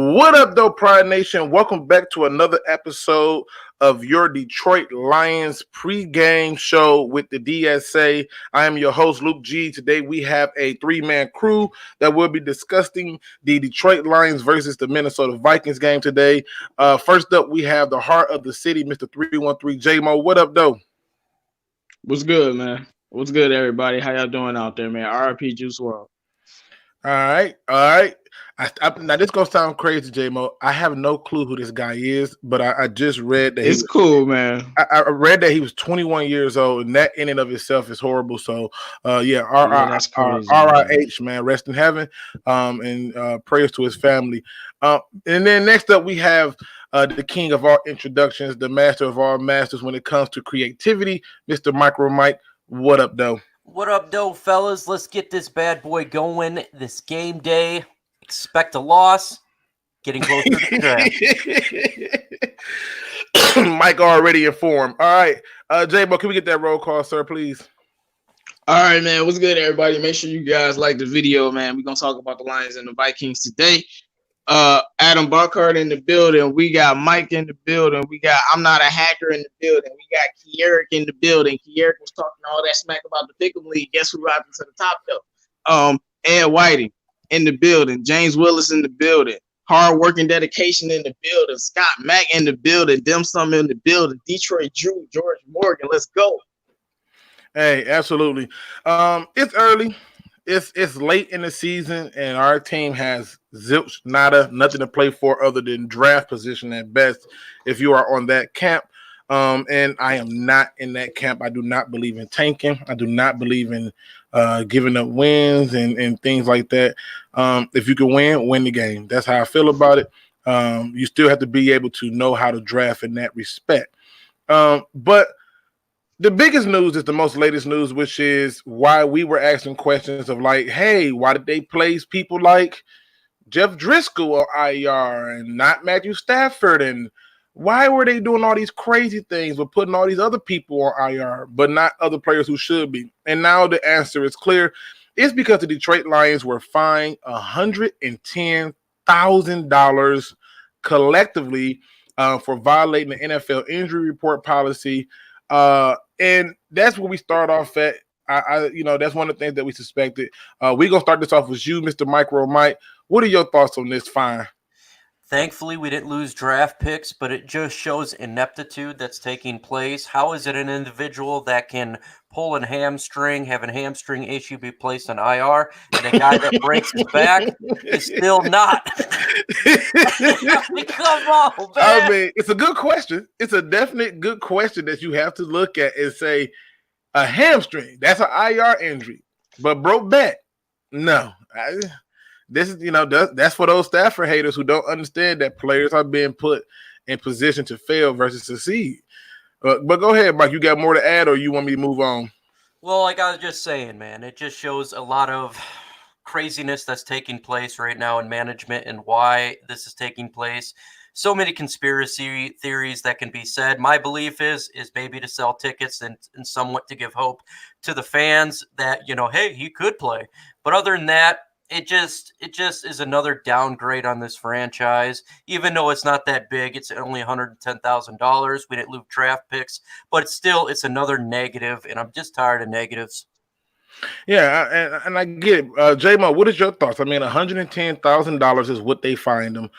What up, though, Pride Nation? Welcome back to another episode of your Detroit Lions pregame show with the DSA. I am your host, Luke G. Today we have a three-man crew that will be discussing the Detroit Lions versus the Minnesota Vikings game today. First up, we have the heart of the city, Mr. 313 J-Mo. What up, though? What's good, man? What's good, everybody? How y'all doing out there, man? RIP Juice WRLD. All right. Now, this going to sound crazy, J-Mo. I have no clue who this guy is, but I just read that it's cool, man. I read that he was 21 years old, and that in and of itself is horrible. So, that's crazy, RIH, man, rest in heaven, and prayers to his family. And then next up, we have the king of all introductions, the master of all masters when it comes to creativity, Mr. MicroMike. What up, though? What up, though, fellas? Let's get this bad boy going. This game day. Expect a loss. Getting closer to the draft. Mike already informed. All right. J-Bo, can we get that roll call, sir, please? All right, man. What's good, everybody? Make sure you guys like the video, man. We're going to talk about the Lions and the Vikings today. Adam Buckhart in the building. We got Mike in the building. We got I'm Not a Hacker in the building. We got Kieric in the building. Kieric was talking all that smack about the Pick'em League. Guess who rising to the top, though? Ed Whiting in the building. James Willis in the building. Hard work and dedication in the building. Scott Mack in the building. Dim Sum in the building. Detroit Drew, George Morgan. Let's go. Hey, absolutely. It's early. It's late in the season, and our team has zilch, nada, nothing to play for other than draft position at best if you are on that camp. And I am not in that camp. I do not believe in tanking. I do not believe in giving up wins and things like that. If you can win the game. That's how I feel about it. You still have to be able to know how to draft in that respect. But the biggest news is the most latest news, which is why we were asking questions of like, hey, why did they place people like Jeff Driscoll or IR and not Matthew Stafford? And why were they doing all these crazy things with putting all these other people on IR, but not other players who should be? And now the answer is clear. It's because the Detroit Lions were fined $110,000 collectively for violating the NFL injury report policy. And that's where we start off at. That's one of the things that we suspected. We're going to start this off with you, Mr. MicroMike. What are your thoughts on this fine? Thankfully, we didn't lose draft picks, but it just shows ineptitude that's taking place. How is it an individual that can pull a hamstring, have a hamstring issue, be placed on IR, and a guy that breaks his back is still not? Come on, man. I mean, it's a good question. It's a definite good question that you have to look at and say, a hamstring, that's an IR injury, but broke back, no. This is, that's for those Stafford haters who don't understand that players are being put in position to fail versus succeed. But go ahead, Mike. You got more to add, or you want me to move on? Well, like I was just saying, man, it just shows a lot of craziness that's taking place right now in management and why this is taking place. So many conspiracy theories that can be said. My belief is maybe to sell tickets and somewhat to give hope to the fans that, hey, he could play. But other than that, it just is another downgrade on this franchise. Even though it's not that big, it's only $110,000. We didn't lose draft picks, but it's another negative, and I'm just tired of negatives. Yeah, and I get it. J-Mo, what is your thoughts? I mean, $110,000 is what they fined them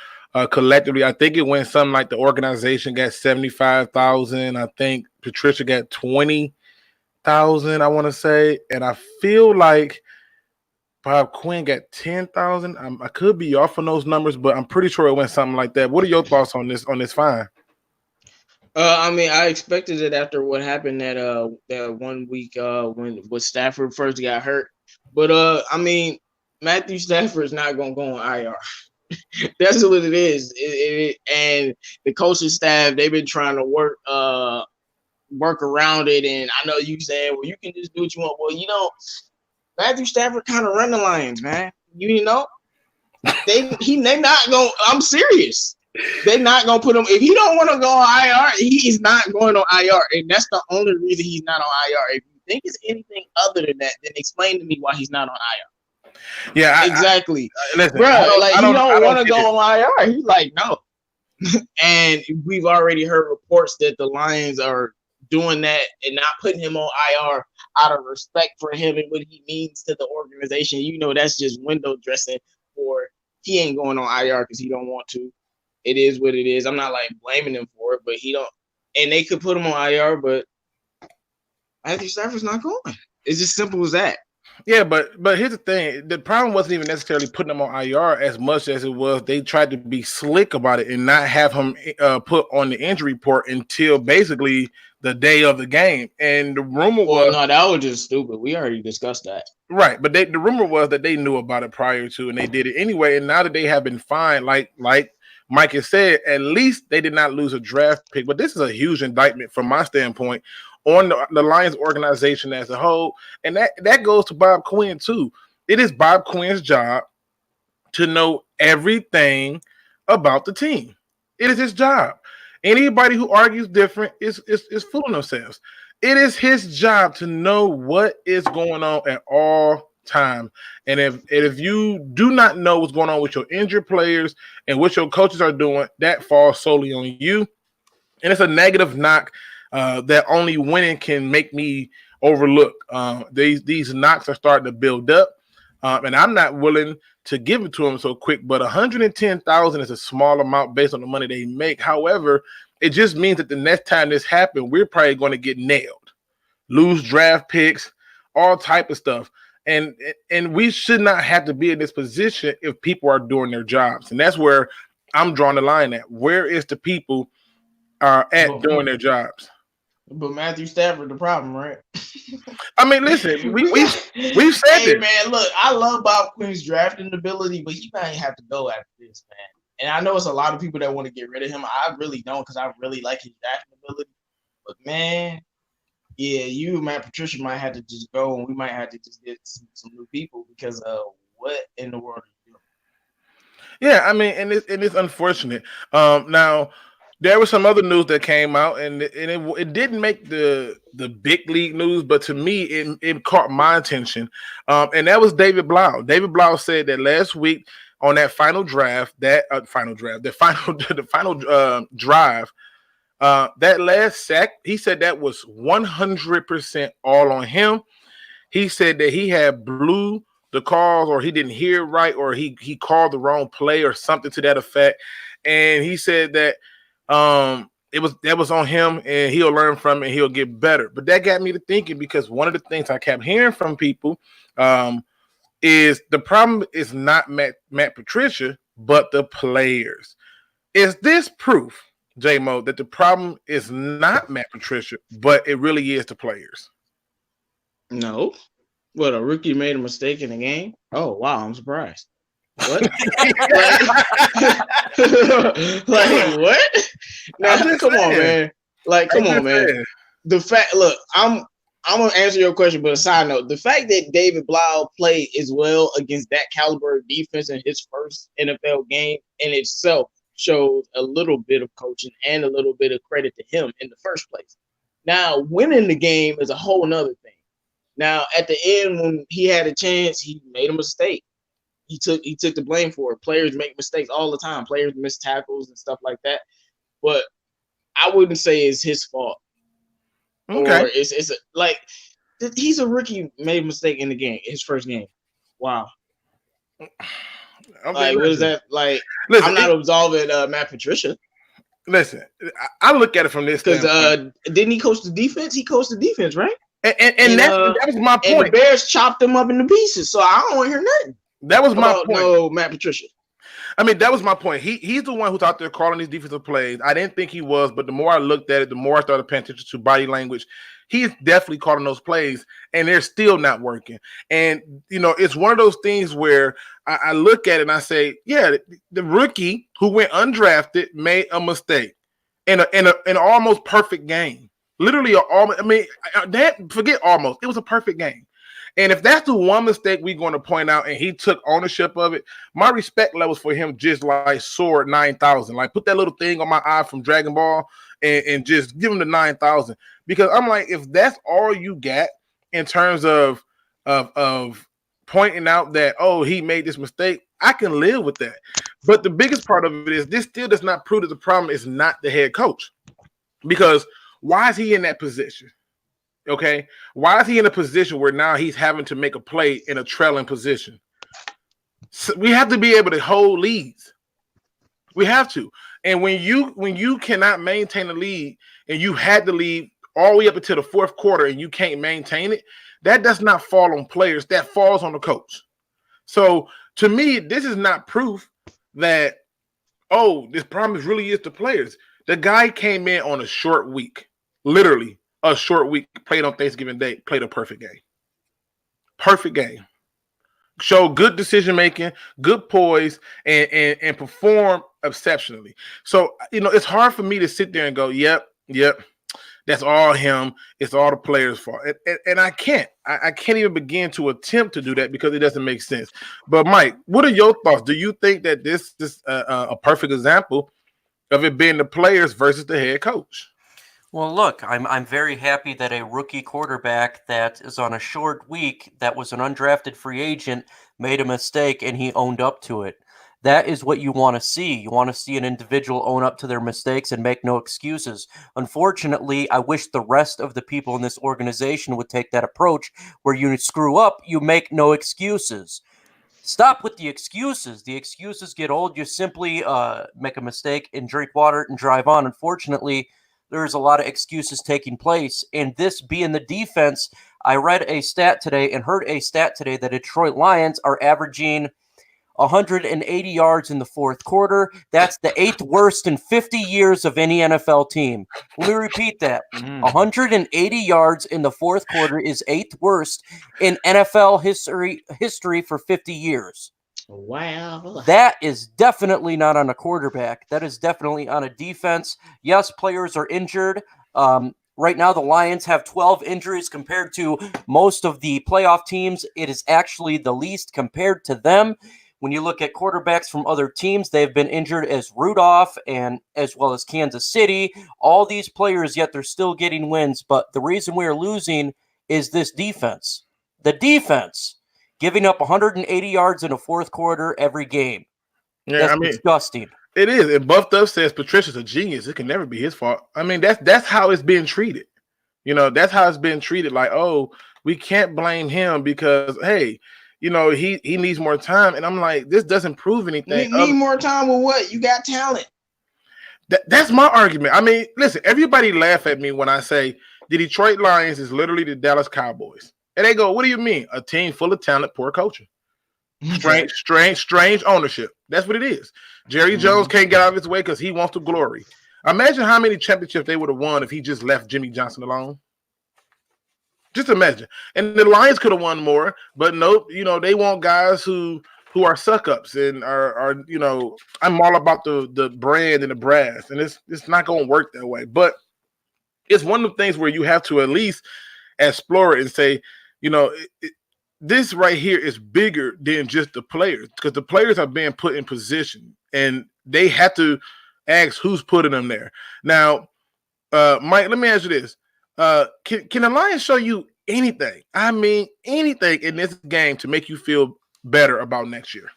collectively. I think it went something like the organization got $75,000. I think Patricia got $20,000. I want to say, and I feel like Bob Quinn got $10,000. I could be off on those numbers, but I'm pretty sure it went something like that. What are your thoughts on this fine? I mean, I expected it after what happened that 1 week when Stafford first got hurt. But I mean, Matthew Stafford's not gonna go on IR. That's what it is. And the coaching staff, they've been trying to work around it. And I know you saying, well, you can just do what you want. Well, Matthew Stafford kind of run the Lions, man. You know, they not gonna. I'm serious. They're not gonna put him if he don't want to go on IR. He's not going on IR, and that's the only reason he's not on IR. If you think it's anything other than that, then explain to me why he's not on IR. Yeah, exactly, listen, bro. Like he don't want to go it. on IR. He's like, no. And we've already heard reports that the Lions are doing that and not putting him on IR out of respect for him and what he means to the organization. You know, that's just window dressing for he ain't going on IR because he don't want to. It is what it is. I'm not like blaming him for it, but he don't. And they could put him on IR, but Matthew Stafford's not going. It's just simple as that. Yeah, but here's the thing. The problem wasn't even necessarily putting him on IR as much as it was they tried to be slick about it and not have him put on the injury report until basically the day of the game. And the rumor was... no, that was just stupid. We already discussed that. Right, but the rumor was that they knew about it prior to, and they did it anyway. And now that they have been fined, like Mike has said, at least they did not lose a draft pick. But this is a huge indictment from my standpoint on the Lions organization as a whole. And that goes to Bob Quinn, too. It is Bob Quinn's job to know everything about the team. It is his job. Anybody who argues different is fooling themselves. It is his job to know what is going on at all time. And if you do not know what's going on with your injured players and what your coaches are doing, that falls solely on you. And it's a negative knock that only winning can make me overlook. These knocks are starting to build up, and I'm not willing to give it to them so quick. But $110,000 is a small amount based on the money they make. However, it just means that the next time this happens, we're probably going to get nailed, lose draft picks, all type of stuff. And we should not have to be in this position if people are doing their jobs. And that's where I'm drawing the line at. Where is the people are at doing their jobs? But Matthew Stafford, the problem, right? I mean, listen, we've said hey, it. Man, look, I love Bob Quinn's drafting ability, but he might have to go after this, man. And I know it's a lot of people that want to get rid of him. I really don't, because I really like his drafting ability. But man, yeah, you and Matt Patricia might have to just go, and we might have to just get some new people because what in the world are you doing? Yeah, I mean, and it's unfortunate. Now, there was some other news that came out, and it didn't make the big league news, but to me, it caught my attention, and that was David Blau. David Blau said that last week on that final draft, the final drive, that last sack, he said that was 100% all on him. He said that he had blew the calls, or he didn't hear right, or he called the wrong play or something to that effect, and he said that that was on him, and he'll learn from it and he'll get better. But that got me to thinking, because one of the things I kept hearing from people is the problem is not Matt Patricia, but the players. Is this proof, J-Mo, that the problem is not Matt Patricia, but it really is the players? No. What, a rookie made a mistake in the game? Oh, wow, I'm surprised. What? like what? Now, come on, man. Like, come on, man. The fact, look, I'm gonna answer your question, but a side note: the fact that David Blau played as well against that caliber of defense in his first NFL game in itself shows a little bit of coaching and a little bit of credit to him in the first place. Now, winning the game is a whole nother thing. Now, at the end, when he had a chance, he made a mistake. He took the blame for it. Players make mistakes all the time. Players miss tackles and stuff like that. But I wouldn't say it's his fault. Okay. Or he's a rookie, made a mistake in the game, his first game. Wow. Okay, like, what is that? Like, listen, I'm not absolving Matt Patricia. Listen, I look at it from this because didn't he coach the defense? He coached the defense, right? And that was my point. And the Bears chopped them up into pieces, so I don't want to hear nothing. That was my point. No, Matt Patricia. I mean, that was my point. He's the one who's out there calling these defensive plays. I didn't think he was, but the more I looked at it, the more I started paying attention to body language. He's definitely calling those plays, and they're still not working. And, it's one of those things where I look at it and I say, yeah, the rookie who went undrafted made a mistake in an almost perfect game. Literally, forget almost. It was a perfect game. And if that's the one mistake we're going to point out and he took ownership of it, my respect levels for him just like soared 9,000. Like put that little thing on my eye from Dragon Ball and just give him the 9,000. Because I'm like, if that's all you got in terms of pointing out that, oh, he made this mistake, I can live with that. But the biggest part of it is this still does not prove that the problem is not the head coach. Because why is he in that position? Okay, why is he in a position where now he's having to make a play in a trailing position? So we have to be able to hold leads. We have to. And when you cannot maintain a lead and you had to lead all the way up until the fourth quarter and you can't maintain it, that does not fall on players. That falls on the coach. So to me, this is not proof that, oh, this problem really is the players. The guy came in on a short week, literally. A short week, played on Thanksgiving Day, played a perfect game. Perfect game. Showed good decision making, good poise, and perform exceptionally. So, it's hard for me to sit there and go, yep, that's all him. It's all the players' fault. And I can't. I can't even begin to attempt to do that because it doesn't make sense. But, Mike, what are your thoughts? Do you think that this is a perfect example of it being the players versus the head coach? Well, look, I'm very happy that a rookie quarterback that is on a short week, that was an undrafted free agent, made a mistake and he owned up to it. That is what you want to see. You want to see an individual own up to their mistakes and make no excuses. Unfortunately, I wish the rest of the people in this organization would take that approach where you screw up, you make no excuses. Stop with the excuses. The excuses get old. You simply make a mistake and drink water and drive on. Unfortunately, there's a lot of excuses taking place. And this being the defense, I read a stat today and heard a stat today that Detroit Lions are averaging 180 yards in the fourth quarter. That's the 8th worst in 50 years of any NFL team. Let me repeat that. 180 yards in the fourth quarter is 8th worst in NFL history for 50 years. Wow. That is definitely not on a quarterback. That is definitely on a defense. Yes, players are injured. Right now, the Lions have 12 injuries compared to most of the playoff teams. It is actually the least compared to them. When you look at quarterbacks from other teams, they've been injured as Rudolph and as well as Kansas City. All these players, yet they're still getting wins. But the reason we are losing is this defense. The defense. Giving up 180 yards in a fourth quarter every game. Yeah, that's disgusting. It is. And Buffed Up says Patricia's a genius. It can never be his fault. I mean, that's how it's being treated. That's how it's been treated. Like, oh, we can't blame him because, hey, he needs more time. And I'm like, this doesn't prove anything. Need more time with what? You got talent. That's my argument. I mean, listen, everybody laugh at me when I say the Detroit Lions is literally the Dallas Cowboys. And they go, what do you mean? A team full of talent, poor coaching. Strange ownership. That's what it is. Jerry Jones can't get out of his way because he wants the glory. Imagine how many championships they would have won if he just left Jimmy Johnson alone. Just imagine. And the Lions could have won more, but nope, they want guys who are suck-ups and are I'm all about the brand and the brass, and it's not going to work that way. But it's one of the things where you have to at least explore it and say, this right here is bigger than just the players because the players are being put in position and they have to ask who's putting them there. Now, Mike, let me ask you this. Can the Lions show you anything? I mean, anything in this game to make you feel better about next year?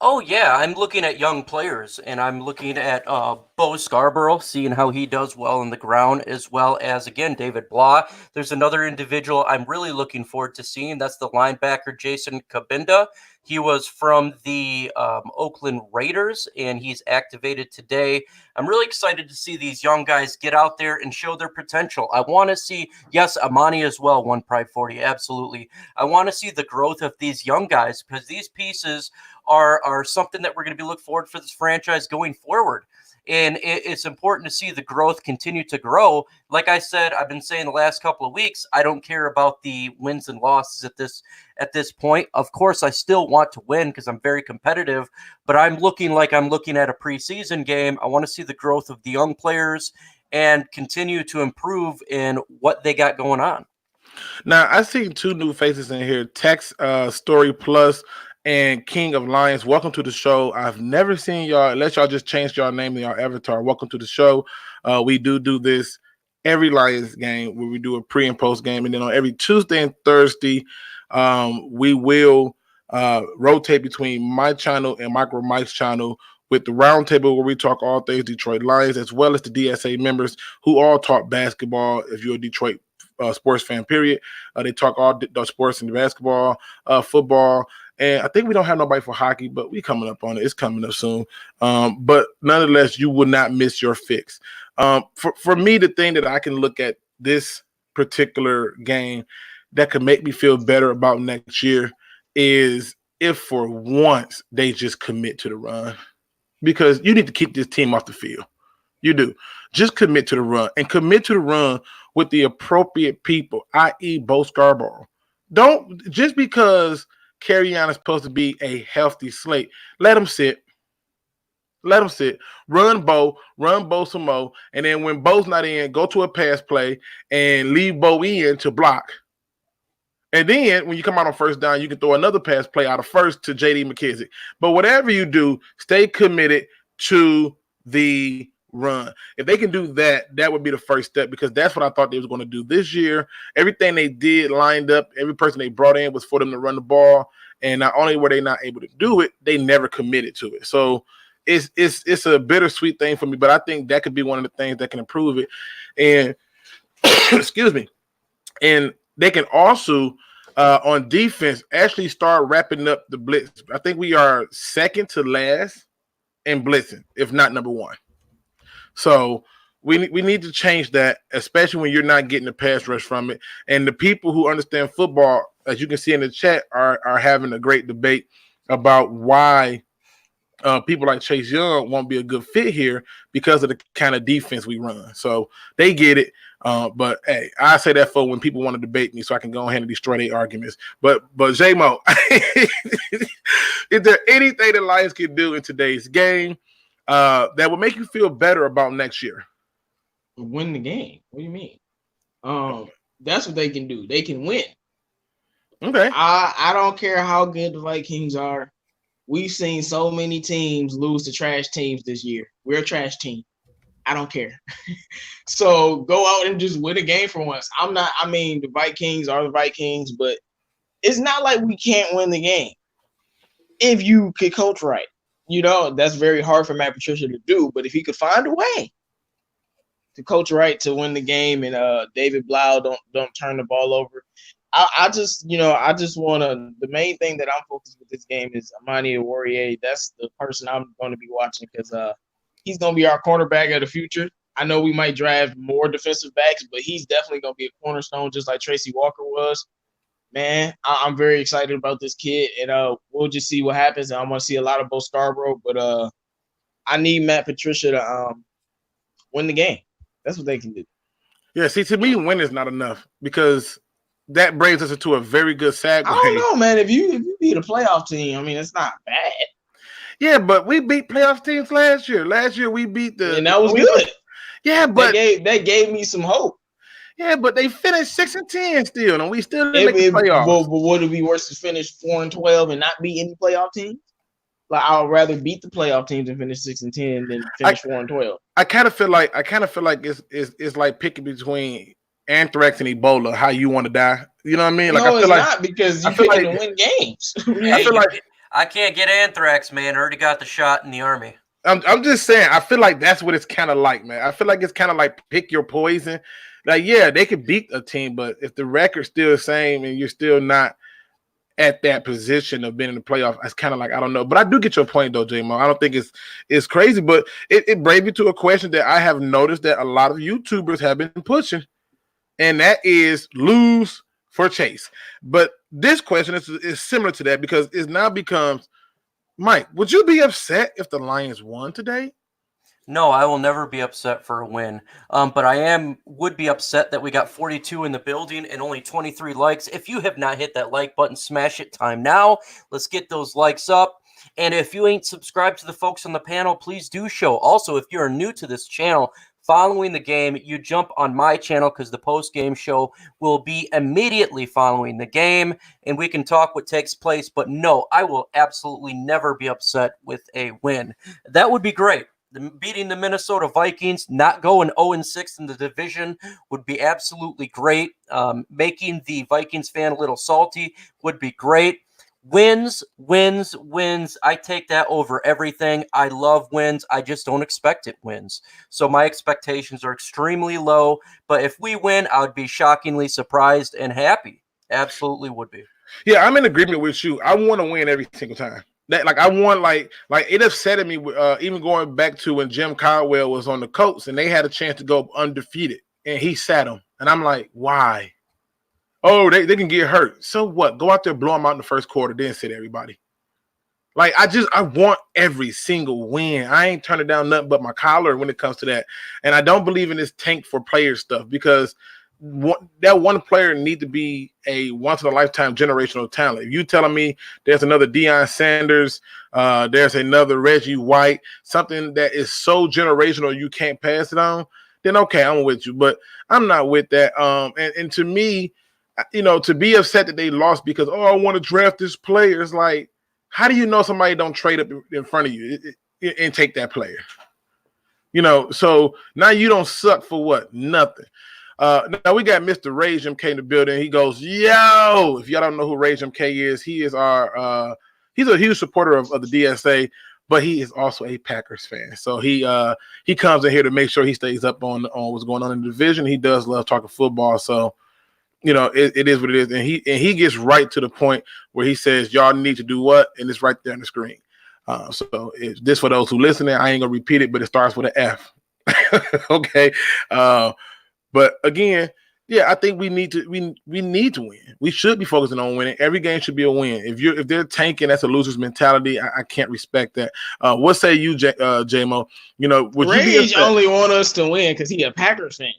Oh, yeah. I'm looking at young players, and I'm looking at Bo Scarborough, seeing how he does well in the ground, as well as, again, David Blah. There's another individual I'm really looking forward to seeing. That's the linebacker, Jason Kabinda. He was from the Oakland Raiders, and he's activated today. I'm really excited to see these young guys get out there and show their potential. I want to see, yes, Amani as well, won Pride 40, absolutely. I want to see the growth of these young guys because these pieces are something that we're going to be looking forward for this franchise going forward. And it's important to see the growth continue to grow. Like I said, I've been saying the last couple of weeks, I don't care about the wins and losses at this point. Of course, I still want to win because I'm very competitive, but I'm looking at a preseason game. I want to see the growth of the young players and continue to improve in what they got going on. Now, I see two new faces in here, Tex Story Plus and King of Lions. Welcome to the show. I've never seen y'all, unless y'all just changed y'all name in your avatar. Welcome to the show. We do this every Lions game where we do a pre and post game. And then on every Tuesday and Thursday, we will rotate between my channel and MicroMike's channel with the roundtable where we talk all things Detroit Lions, as well as the DSA members who all talk basketball. If you're a Detroit sports fan, period. They talk all the sports and basketball, football, and I think we don't have nobody for hockey, but we coming up on it. It's coming up soon. But nonetheless, you will not miss your fix. For me, the thing that I can look at this particular game that could make me feel better about next year is if for once they just commit to the run, because you need to keep this team off the field. You do. Just commit to the run and commit to the run with the appropriate people, i.e. Bo Scarborough. Don't just because Kerryon is supposed to be a healthy slate, let him sit. Let him sit. Run Bo some more, and then when Bo's not in, go to a pass play and leave Bo in to block. And then when you come out on first down, you can throw another pass play out of first to J.D. McKissick. But whatever you do, stay committed to the run. If they can do that, that would be the first step, because that's what I thought they was going to do this year. Everything they did lined up, every person they brought in was for them to run the ball, and not only were they not able to do it, they never committed to it. So it's a bittersweet thing for me, but I think that could be one of the things that can improve it. And excuse me, and they can also on defense actually start wrapping up the blitz. I think we are second to last in blitzing, if not number one. So we need to change that, especially when you're not getting the pass rush from it. And the people who understand football, as you can see in the chat, are having a great debate about why people like Chase Young won't be a good fit here because of the kind of defense we run. So they get it. But hey, I say that for when people want to debate me so I can go ahead and destroy their arguments. But J-Mo, is there anything the Lions can do in today's game that would make you feel better about next year? Win the game. What do you mean? That's what they can do. They can win. Okay. I don't care how good the Vikings are. We've seen so many teams lose to trash teams this year. We're a trash team. I don't care. So go out and just win a game for once. The Vikings are the Vikings, but it's not like we can't win the game if you could coach right. You know, that's very hard for Matt Patricia to do, but if he could find a way to coach right to win the game, and David Blau don't turn the ball over. I just want to. The main thing that I'm focused with this game is Amani Oruwariye. That's the person I'm going to be watching, because he's going to be our cornerback of the future. I know we might draft more defensive backs, but he's definitely going to be a cornerstone, just like Tracy Walker was. Man, I'm very excited about this kid, and we'll just see what happens. I'm going to see a lot of Bo Scarborough, but I need Matt Patricia to win the game. That's what they can do. Yeah, see, to me, win is not enough, because that brings us into a very good segue. I don't know, man. If you beat a playoff team, I mean, it's not bad. Yeah, but we beat playoff teams last year. Last year we beat and that was good. Yeah, but that gave me some hope. Yeah, but they finished 6-10 still, and we still didn't make the playoffs. But would it be worse to finish 4-12 and not beat any playoff teams? Like, I would rather beat the playoff teams and finish 6-10 than finish 4-12. I kind of feel like it's like picking between anthrax and Ebola, how you want to die. You know what I mean? Like, no, I feel it's not, because you picking to win games. I feel like I can't get anthrax, man. I already got the shot in the Army. I'm just saying, I feel like that's what it's kind of like, man. I feel like it's kind of like pick your poison. Like, yeah, they could beat a team, but if the record's still the same and you're still not at that position of being in the playoff, it's kind of like, I don't know. But I do get your point, though, J-Mo. I don't think it's crazy, but it brings me to a question that I have noticed that a lot of YouTubers have been pushing, and that is lose for Chase. But this question is similar to that, because it now becomes, Mike, would you be upset if the Lions won today? No, I will never be upset for a win. But I would be upset that we got 42 in the building and only 23 likes. If you have not hit that like button, smash it time now. Let's get those likes up. And if you ain't subscribed to the folks on the panel, please do so. Also, if you're new to this channel, following the game, you jump on my channel because the post-game show will be immediately following the game, and we can talk what takes place. But no, I will absolutely never be upset with a win. That would be great. Beating the Minnesota Vikings, not going 0-6 in the division would be absolutely great. Making the Vikings fan a little salty would be great. Wins. I take that over everything. I love wins. I just don't expect it wins. So my expectations are extremely low. But if we win, I would be shockingly surprised and happy. Absolutely would be. Yeah, I'm in agreement with you. I want to win every single time. I want like it upsetted me. Even going back to when Jim Caldwell was on the Colts and they had a chance to go undefeated and he sat them, and I'm like, why? Oh, they can get hurt. So what? Go out there, blow them out in the first quarter, then sit everybody. Like, I want every single win. I ain't turning down nothing but my collar when it comes to that. And I don't believe in this tank for player stuff because that one player need to be a once-in-a-lifetime generational talent. If you telling me there's another Deion Sanders, there's another Reggie White, something that is so generational you can't pass it on, then okay, I'm with you. But I'm not with that. And to me, to be upset that they lost because, I want to draft this player. It's like, how do you know somebody don't trade up in front of you and take that player? So now you don't suck for what? Nothing. Now we got Mr. Rage MK in the building. He goes, yo, if y'all don't know who Rage MK is, he is he's a huge supporter of the DSA, but he is also a Packers fan. So he comes in here to make sure he stays up on what's going on in the division. He does love talking football. So, it is what it is. And he gets right to the point where he says, y'all need to do what? And it's right there on the screen. So it's this for those who listening. I ain't gonna repeat it, but it starts with an F. Okay. But again, yeah, I think we need to win. We should be focusing on winning. Every game should be a win. If they're tanking, that's a loser's mentality. I can't respect that. What say you, J-Mo? Would Rage you be only want us to win because he a Packers fan.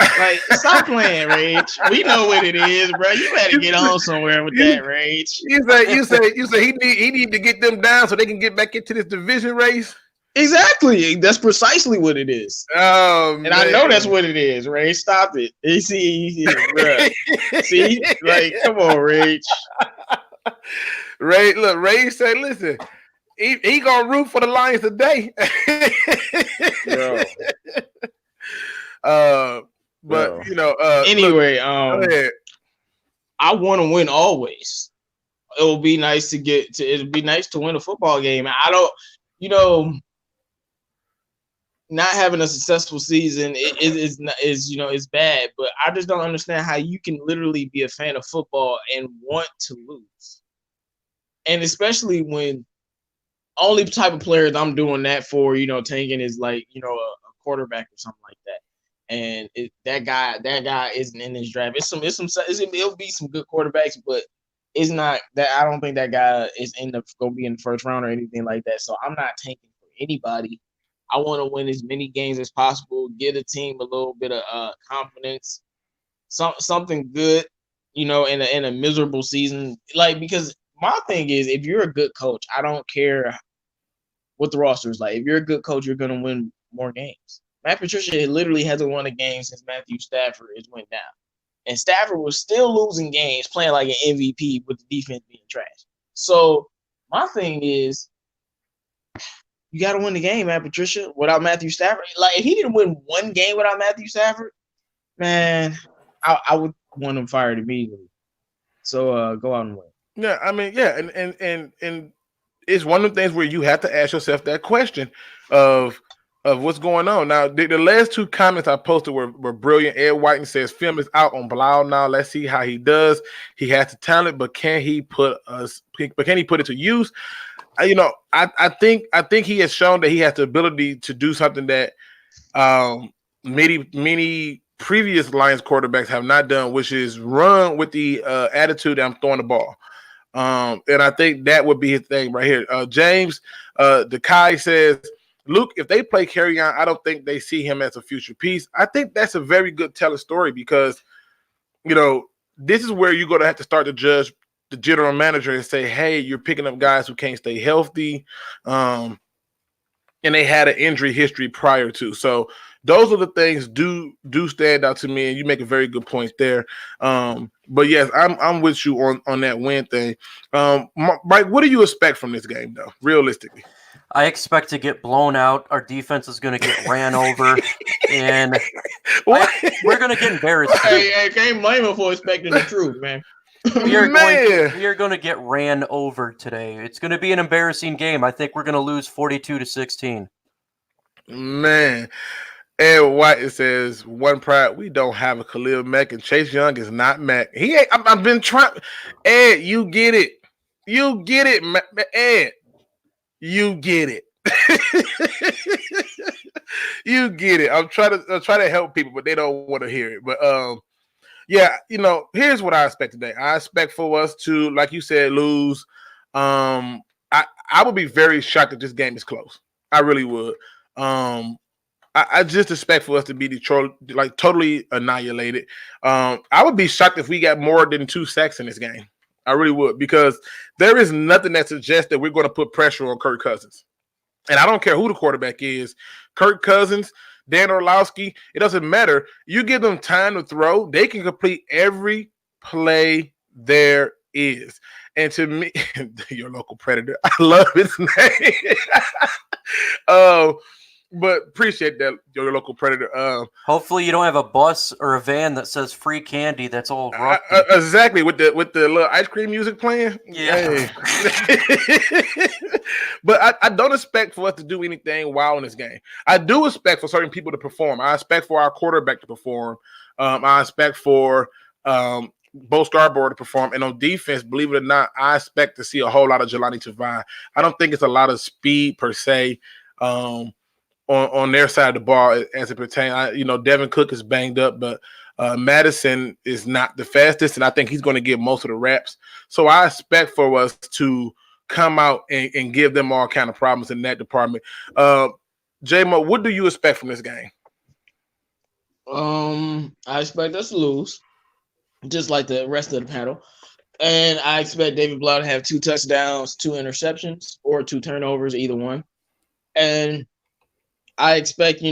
Like, stop playing, Rage. We know what it is, bro. You better get on somewhere with that, Rage. You say he need to get them down so they can get back into this division race. Exactly. That's precisely what it is. Oh, and I know that's what it is, Rage. Stop it. See, like, come on, Rage. Ray said, listen, he gonna root for the Lions today. But anyway, I want to win always. It'll be nice to win a football game. I don't, not having a successful season is bad, but I just don't understand how you can literally be a fan of football and want to lose. And especially when only type of players I'm doing that for, tanking is like, a quarterback or something like that. And that guy isn't in this draft. It'll be some good quarterbacks, but it's not that. I don't think that guy is gonna be in the first round or anything like that. So I'm not tanking for anybody. I want to win as many games as possible, get a team a little bit of confidence, something good, in a miserable season. Like, because my thing is, if you're a good coach, I don't care what the roster is like. If you're a good coach, you're gonna win more games. Matt Patricia literally hasn't won a game since Matthew Stafford has went down. And Stafford was still losing games, playing like an MVP with the defense being trash. So my thing is, you got to win the game, Matt Patricia, without Matthew Stafford. Like, if he didn't win one game without Matthew Stafford, man, I would want him fired immediately. So go out and win. Yeah, I mean, yeah, and it's one of the things where you have to ask yourself that question of what's going on. Now, the last two comments I posted were brilliant. Ed Whiten says, film is out on Blau now. Let's see how he does. He has the talent, but can he put it to use? I think he has shown that he has the ability to do something that many previous Lions quarterbacks have not done, which is run with the attitude that I'm throwing the ball. And I think that would be his thing right here. James Dekai says, Luke, if they play Kerryon, I don't think they see him as a future piece. I think that's a very good telling story because, this is where you're going to have to start to judge the general manager and say, hey, you're picking up guys who can't stay healthy. And they had an injury history prior to. So those are the things do stand out to me, and you make a very good point there. But yes, I'm with you on that win thing. Mike, what do you expect from this game, though, realistically? I expect to get blown out. Our defense is going to get ran over, and we're going to get embarrassed. Hey, can't blame him for expecting the truth, man. We are going to get ran over today. It's going to be an embarrassing game. I think we're going to lose 42-16. Man. And White says, one pride, we don't have a Khalil Mack, and Chase Young is not Mack. He ain't. I've been trying. Ed, you get it. You get it, Ed. You get it. You get it. I'm trying to help people, but they don't want to hear it. But yeah, here's what I expect today. I expect for us to, like you said, lose. I would be very shocked if this game is close. I really would. I just expect for us to be Detroit, like totally annihilated. I would be shocked if we got more than 2 sacks in this game. I really would, because there is nothing that suggests that we're going to put pressure on Kirk Cousins. And I don't care who the quarterback is, Kirk Cousins, Dan Orlovsky, it doesn't matter. You give them time to throw, they can complete every play there is. And to me, your local predator, I love his name. But appreciate that, your local predator. Hopefully, you don't have a bus or a van that says free candy. That's all rough. Exactly, with the little ice cream music playing. Yeah. Hey. But I don't expect for us to do anything wild in this game. I do expect for certain people to perform. I expect for our quarterback to perform. I expect for Bo Scarborough to perform. And on defense, believe it or not, I expect to see a whole lot of Jelani Tavai. I don't think it's a lot of speed per se. On their side of the ball as it pertains. Devin Cook is banged up, but Madison is not the fastest, and I think he's going to get most of the reps. So I expect for us to come out and give them all kind of problems in that department. J-Mo, what do you expect from this game? I expect us to lose, just like the rest of the panel. And I expect David Blau to have 2 touchdowns, 2 interceptions, or 2 turnovers, either one. And I expect,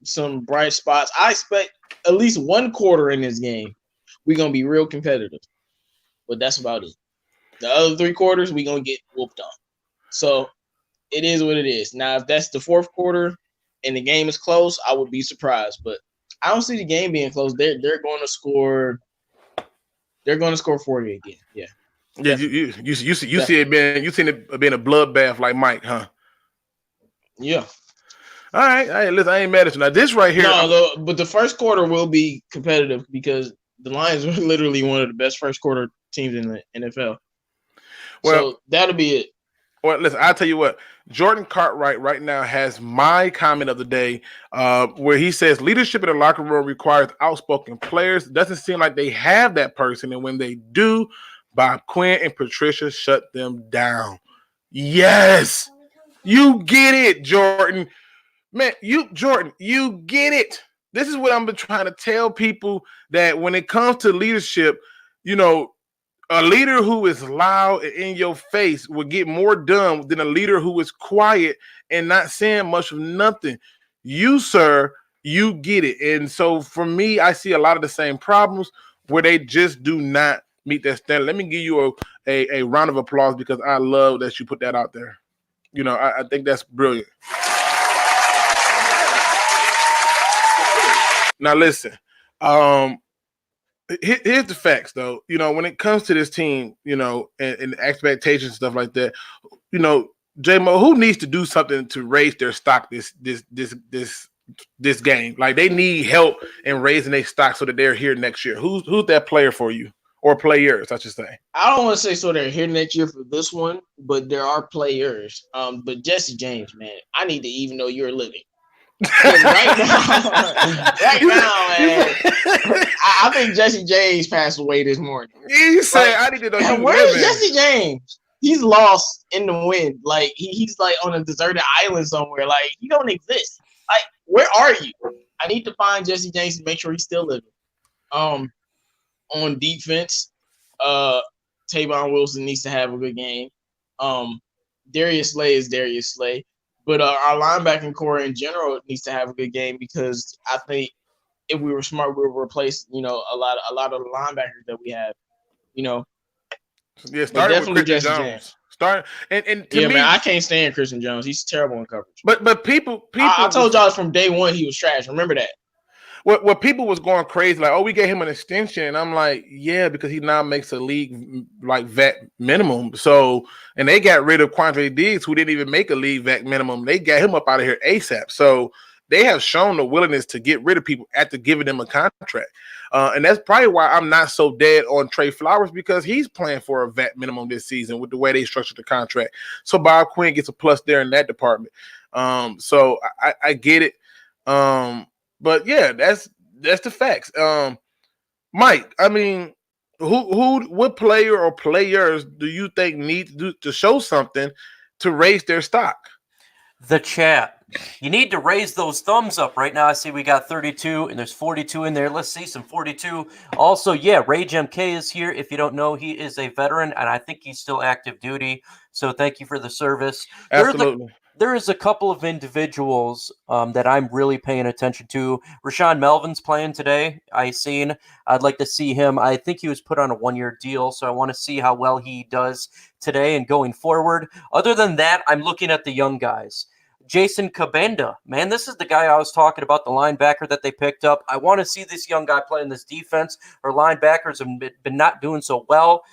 some bright spots. I expect at least 1 quarter in this game, we're going to be real competitive. But that's about it. The other 3 quarters, we're going to get whooped on. So it is what it is. Now, if that's the 4th quarter and the game is close, I would be surprised. But I don't see the game being close. They're going to score. They're going to score 40 again. Yeah. Yeah, you see it being a bloodbath like Mike, huh? Yeah. All right, listen, I ain't mad at you. Now, this right here. No, but the first quarter will be competitive because the Lions are literally one of the best first quarter teams in the NFL. Well, so that'll be it. Well, listen, I'll tell you what. Jordan Cartwright right now has my comment of the day where he says leadership in the locker room requires outspoken players. It doesn't seem like they have that person. And when they do, Bob Quinn and Patricia shut them down. Yes, you get it, Jordan. Man, you get it. This is what I've been trying to tell people, that when it comes to leadership, a leader who is loud and in your face will get more done than a leader who is quiet and not saying much of nothing. You, sir, you get it. And so for me, I see a lot of the same problems where they just do not meet that standard. Let me give you a round of applause because I love that you put that out there. I think that's brilliant. Now, listen, here's the facts, though. When it comes to this team, and expectations and stuff like that, J-Mo, who needs to do something to raise their stock this game? Like, they need help in raising their stock so that they're here next year. Who's that player for you? Or players, I should say. I don't want to say so they're here next year for this one, but there are players. But Jesse James, man, I need to even know you're living. right now, man, I think Jesse James passed away this morning. You say I need to know. And where's Jesse James? He's lost in the wind. Like he's like on a deserted island somewhere. Like he don't exist. Like where are you? I need to find Jesse James and make sure he's still living. On defense, Tavon Wilson needs to have a good game. Darius Slay is Darius Slay. But our linebacking core in general needs to have a good game because I think if we were smart, we would replace, a lot of the linebackers that we have, Yeah, starting with Christian Jones. And to me, man, I can't stand Christian Jones. He's terrible in coverage. But people, I told y'all from day one he was trash. Remember that. What people was going crazy, like, oh, we gave him an extension. And I'm like, yeah, because he now makes a league like vet minimum. So, and they got rid of Quandre Diggs, who didn't even make a league vet minimum. They got him up out of here ASAP. So they have shown the willingness to get rid of people after giving them a contract. And that's probably why I'm not so dead on Trey Flowers, because he's playing for a vet minimum this season with the way they structured the contract. So Bob Quinn gets a plus there in that department. So I get it. But yeah, that's the facts. Mike, I mean, what player or players do you think need to show something to raise their stock? The chat. You need to raise those thumbs up right now. I see we got 32 and there's 42 in there. Let's see some 42. Also, yeah, Rage MK is here. If you don't know, he is a veteran and I think he's still active duty. So thank you for the service. Absolutely. There is a couple of individuals that I'm really paying attention to. Rashawn Melvin's playing today. I'd like to see him. I think he was put on a 1-year deal, so I want to see how well he does today and going forward. Other than that, I'm looking at the young guys. Jason Kabenda, man, this is the guy I was talking about, the linebacker that they picked up. I want to see this young guy play in this defense. Our linebackers have been not doing so well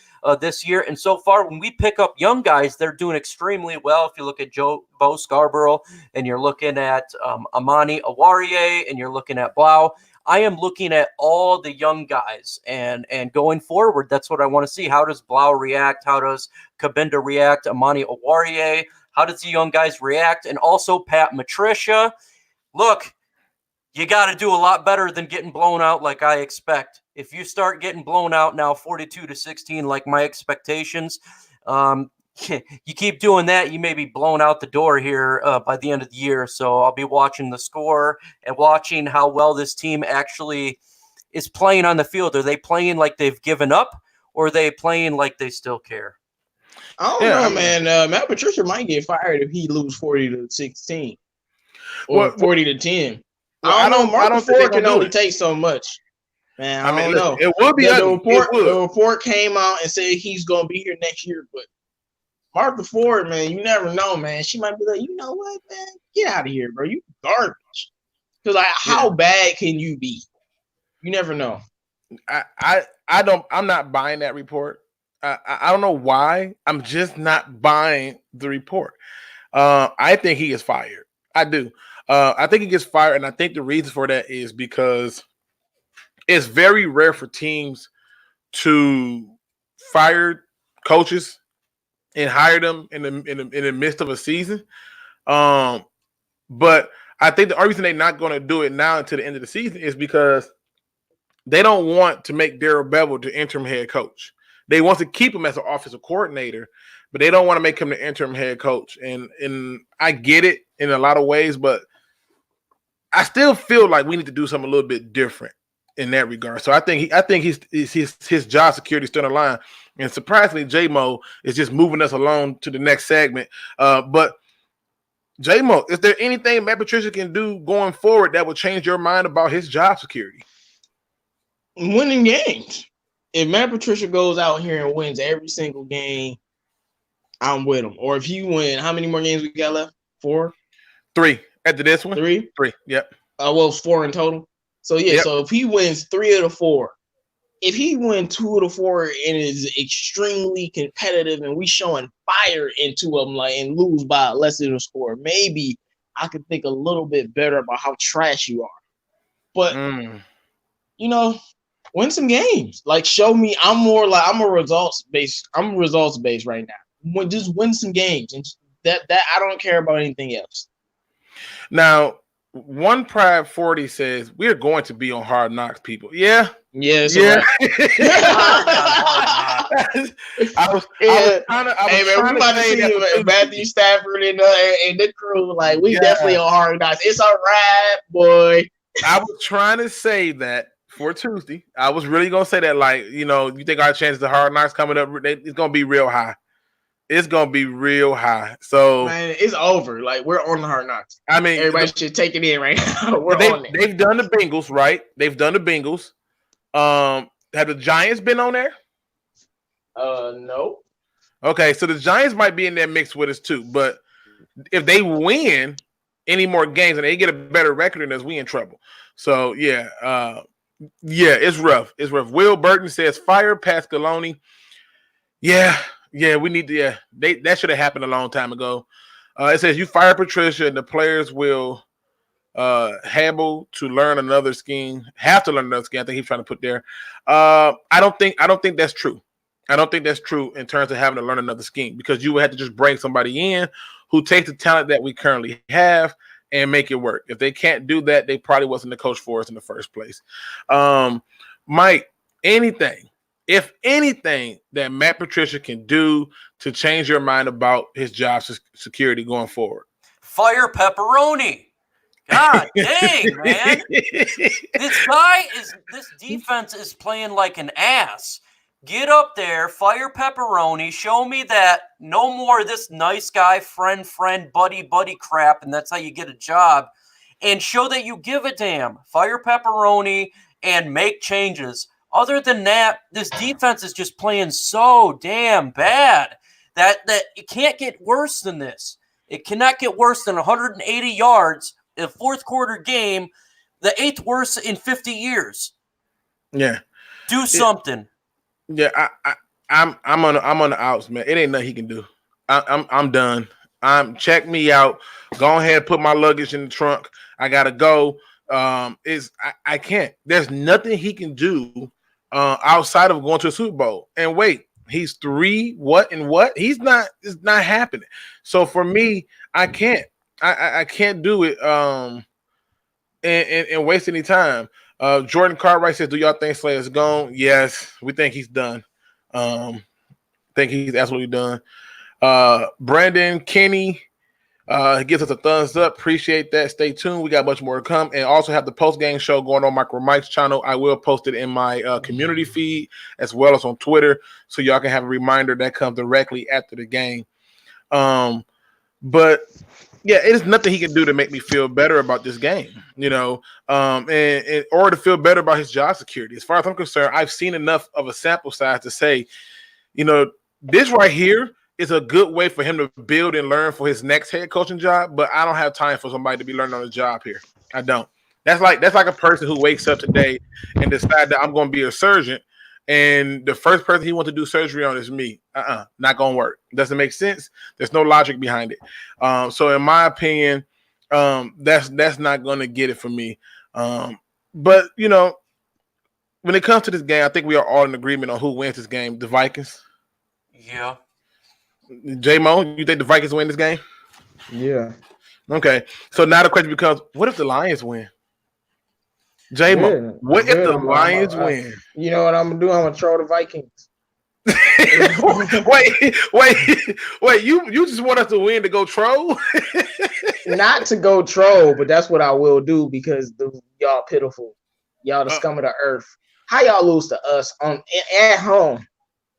this year. And so far, when we pick up young guys, they're doing extremely well. If you look at Bo Scarborough and you're looking at Amani Awarie and you're looking at Blau, I am looking at all the young guys and going forward. That's what I want to see. How does Blau react? How does Kabenda react? Amani Awarie? How does the young guys react? And also Pat Matricia. Look, you got to do a lot better than getting blown out like I expect. If you start getting blown out now 42-16 like my expectations, you keep doing that, you may be blown out the door here by the end of the year. So I'll be watching the score and watching how well this team actually is playing on the field. Are they playing like they've given up or are they playing like they still care? I don't know, man. Matt Patricia might get fired if he lose 40-16 or 40-10. I don't know. Mark Ford can only take so much. Man, I don't know. It will be the report came out and said he's going to be here next year, but Martha Ford, man, you never know, man. She might be like, you know what, man? Get out of here, bro. You garbage. Because how bad can you be? You never know. I'm not buying that report. I don't know why. I'm just not buying the report. I think he is fired. I do. I think he gets fired, and I think the reason for that is because it's very rare for teams to fire coaches and hire them in the midst of a season. But I think the only reason they're not going to do it now until the end of the season is because they don't want to make Darrell Bevel the interim head coach. They want to keep him as an offensive coordinator, but they don't want to make him the interim head coach. And I get it in a lot of ways, but I still feel like we need to do something a little bit different in that regard. So I think his job security is still on the line. And surprisingly, J-Mo is just moving us along to the next segment. But J-Mo, is there anything Matt Patricia can do going forward that would change your mind about his job security? Winning games. If Matt Patricia goes out here and wins every single game, I'm with him. Or if he win, how many more games we got left? 4? 3. After this one? 3? 3, yep. Well, it's 4 in total. So, yeah, yep. So if he wins 3 of the 4, if he wins 2 of the 4 and is extremely competitive and we showing fire into him and lose by less than a score, maybe I could think a little bit better about how trash you are. But, win some games. Show me. I'm a results based right now. Just win some games, and that I don't care about anything else. Now, One Pride 40 says we're going to be on Hard Knocks, people. Yeah. Yeah, it's Yeah. I was we about to see Matthew Stafford and the crew. Like, we definitely on Hard Knocks. It's a wrap, boy. I was trying to say that for Tuesday. I was really gonna say that, like, you think our chances of Hard Knocks coming up, it's gonna be real high. It's gonna be real high. So, man, it's over. Like, we're on the Hard Knocks. I mean, everybody should take it in right now. They've done the Bengals, right? They've done the Bengals. Have the Giants been on there? No. Okay, so the Giants might be in that mix with us too. But if they win any more games and they get a better record than us, we in trouble. So yeah, it's rough. It's rough. Will Burton says fire Pascaloni. Yeah, we need to. Yeah, that should have happened a long time ago. It says you fire Patricia and the players will have to learn another scheme. I think he's trying to put there. I don't think that's true. I don't think that's true in terms of having to learn another scheme, because you would have to just bring somebody in who takes the talent that we currently have and make it work. If they can't do that, they probably wasn't the coach for us in the first place. Mike, if anything that Matt Patricia can do to change your mind about his job security going forward. Fire Pepperoni. God dang, man. This defense is playing like an ass. Get up there, fire Pepperoni, show me that no more of this nice guy, friend, buddy crap, and that's how you get a job, and show that you give a damn. Fire Pepperoni and make changes. Other than that, this defense is just playing so damn bad that it can't get worse than this. It cannot get worse than 180 yards in a fourth quarter game, the 8th worst in 50 years. Yeah. Do something. Yeah, I'm on the outs, man. It ain't nothing he can do. I'm done. Check me out. Go ahead, put my luggage in the trunk. I gotta go. I can't. There's nothing he can do outside of going to a Super Bowl. And wait, he's 3 what and what? It's not happening. So for me, I can't. I can't do it and waste any time. Jordan Cartwright says, do y'all think Slayer's gone? Yes, we think he's done. Think he's absolutely done. Brandon Kenny gives us a thumbs up. Appreciate that. Stay tuned. We got much more to come. And also have the post-game show going on MicroMike's channel. I will post it in my community feed as well as on Twitter, so y'all can have a reminder that comes directly after the game. But yeah, it is nothing he can do to make me feel better about this game, and or to feel better about his job security. As far as I'm concerned, I've seen enough of a sample size to say, this right here is a good way for him to build and learn for his next head coaching job. But I don't have time for somebody to be learning on the job here. I don't. That's like a person who wakes up today and decides that I'm going to be a surgeon, and the first person he wants to do surgery on is me. Not going to work. Doesn't make sense. There's no logic behind it. So in my opinion, that's not going to get it for me. But, when it comes to this game, I think we are all in agreement on who wins this game. The Vikings. Yeah. J-Mo, you think the Vikings win this game? Yeah. Okay. So now the question becomes, what if the Lions win? J-Mo, what if the Lions win? You know what I'm gonna do? I'm gonna troll the Vikings. wait! You just want us to win to go troll? Not to go troll, but that's what I will do, because y'all pitiful, y'all the scum of the earth. How y'all lose to us at home?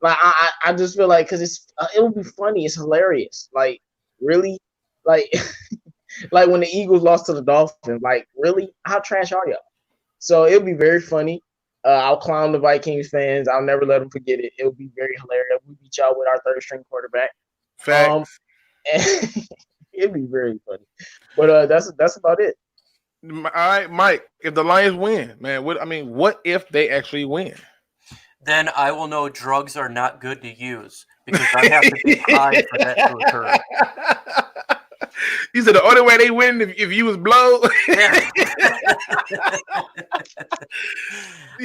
Like I just feel like, because it will be funny. It's hilarious. Like, really, like like when the Eagles lost to the Dolphins. Like, really, how trash are y'all? So it'll be very funny. I'll clown the Vikings fans. I'll never let them forget it. It'll be very hilarious. We beat y'all with our third string quarterback. Facts. It'll be very funny. But that's about it. All right, Mike. If the Lions win, man, what if they actually win? Then I will know drugs are not good to use, because I have to be high for that to occur. You said the only way they win if you was blow.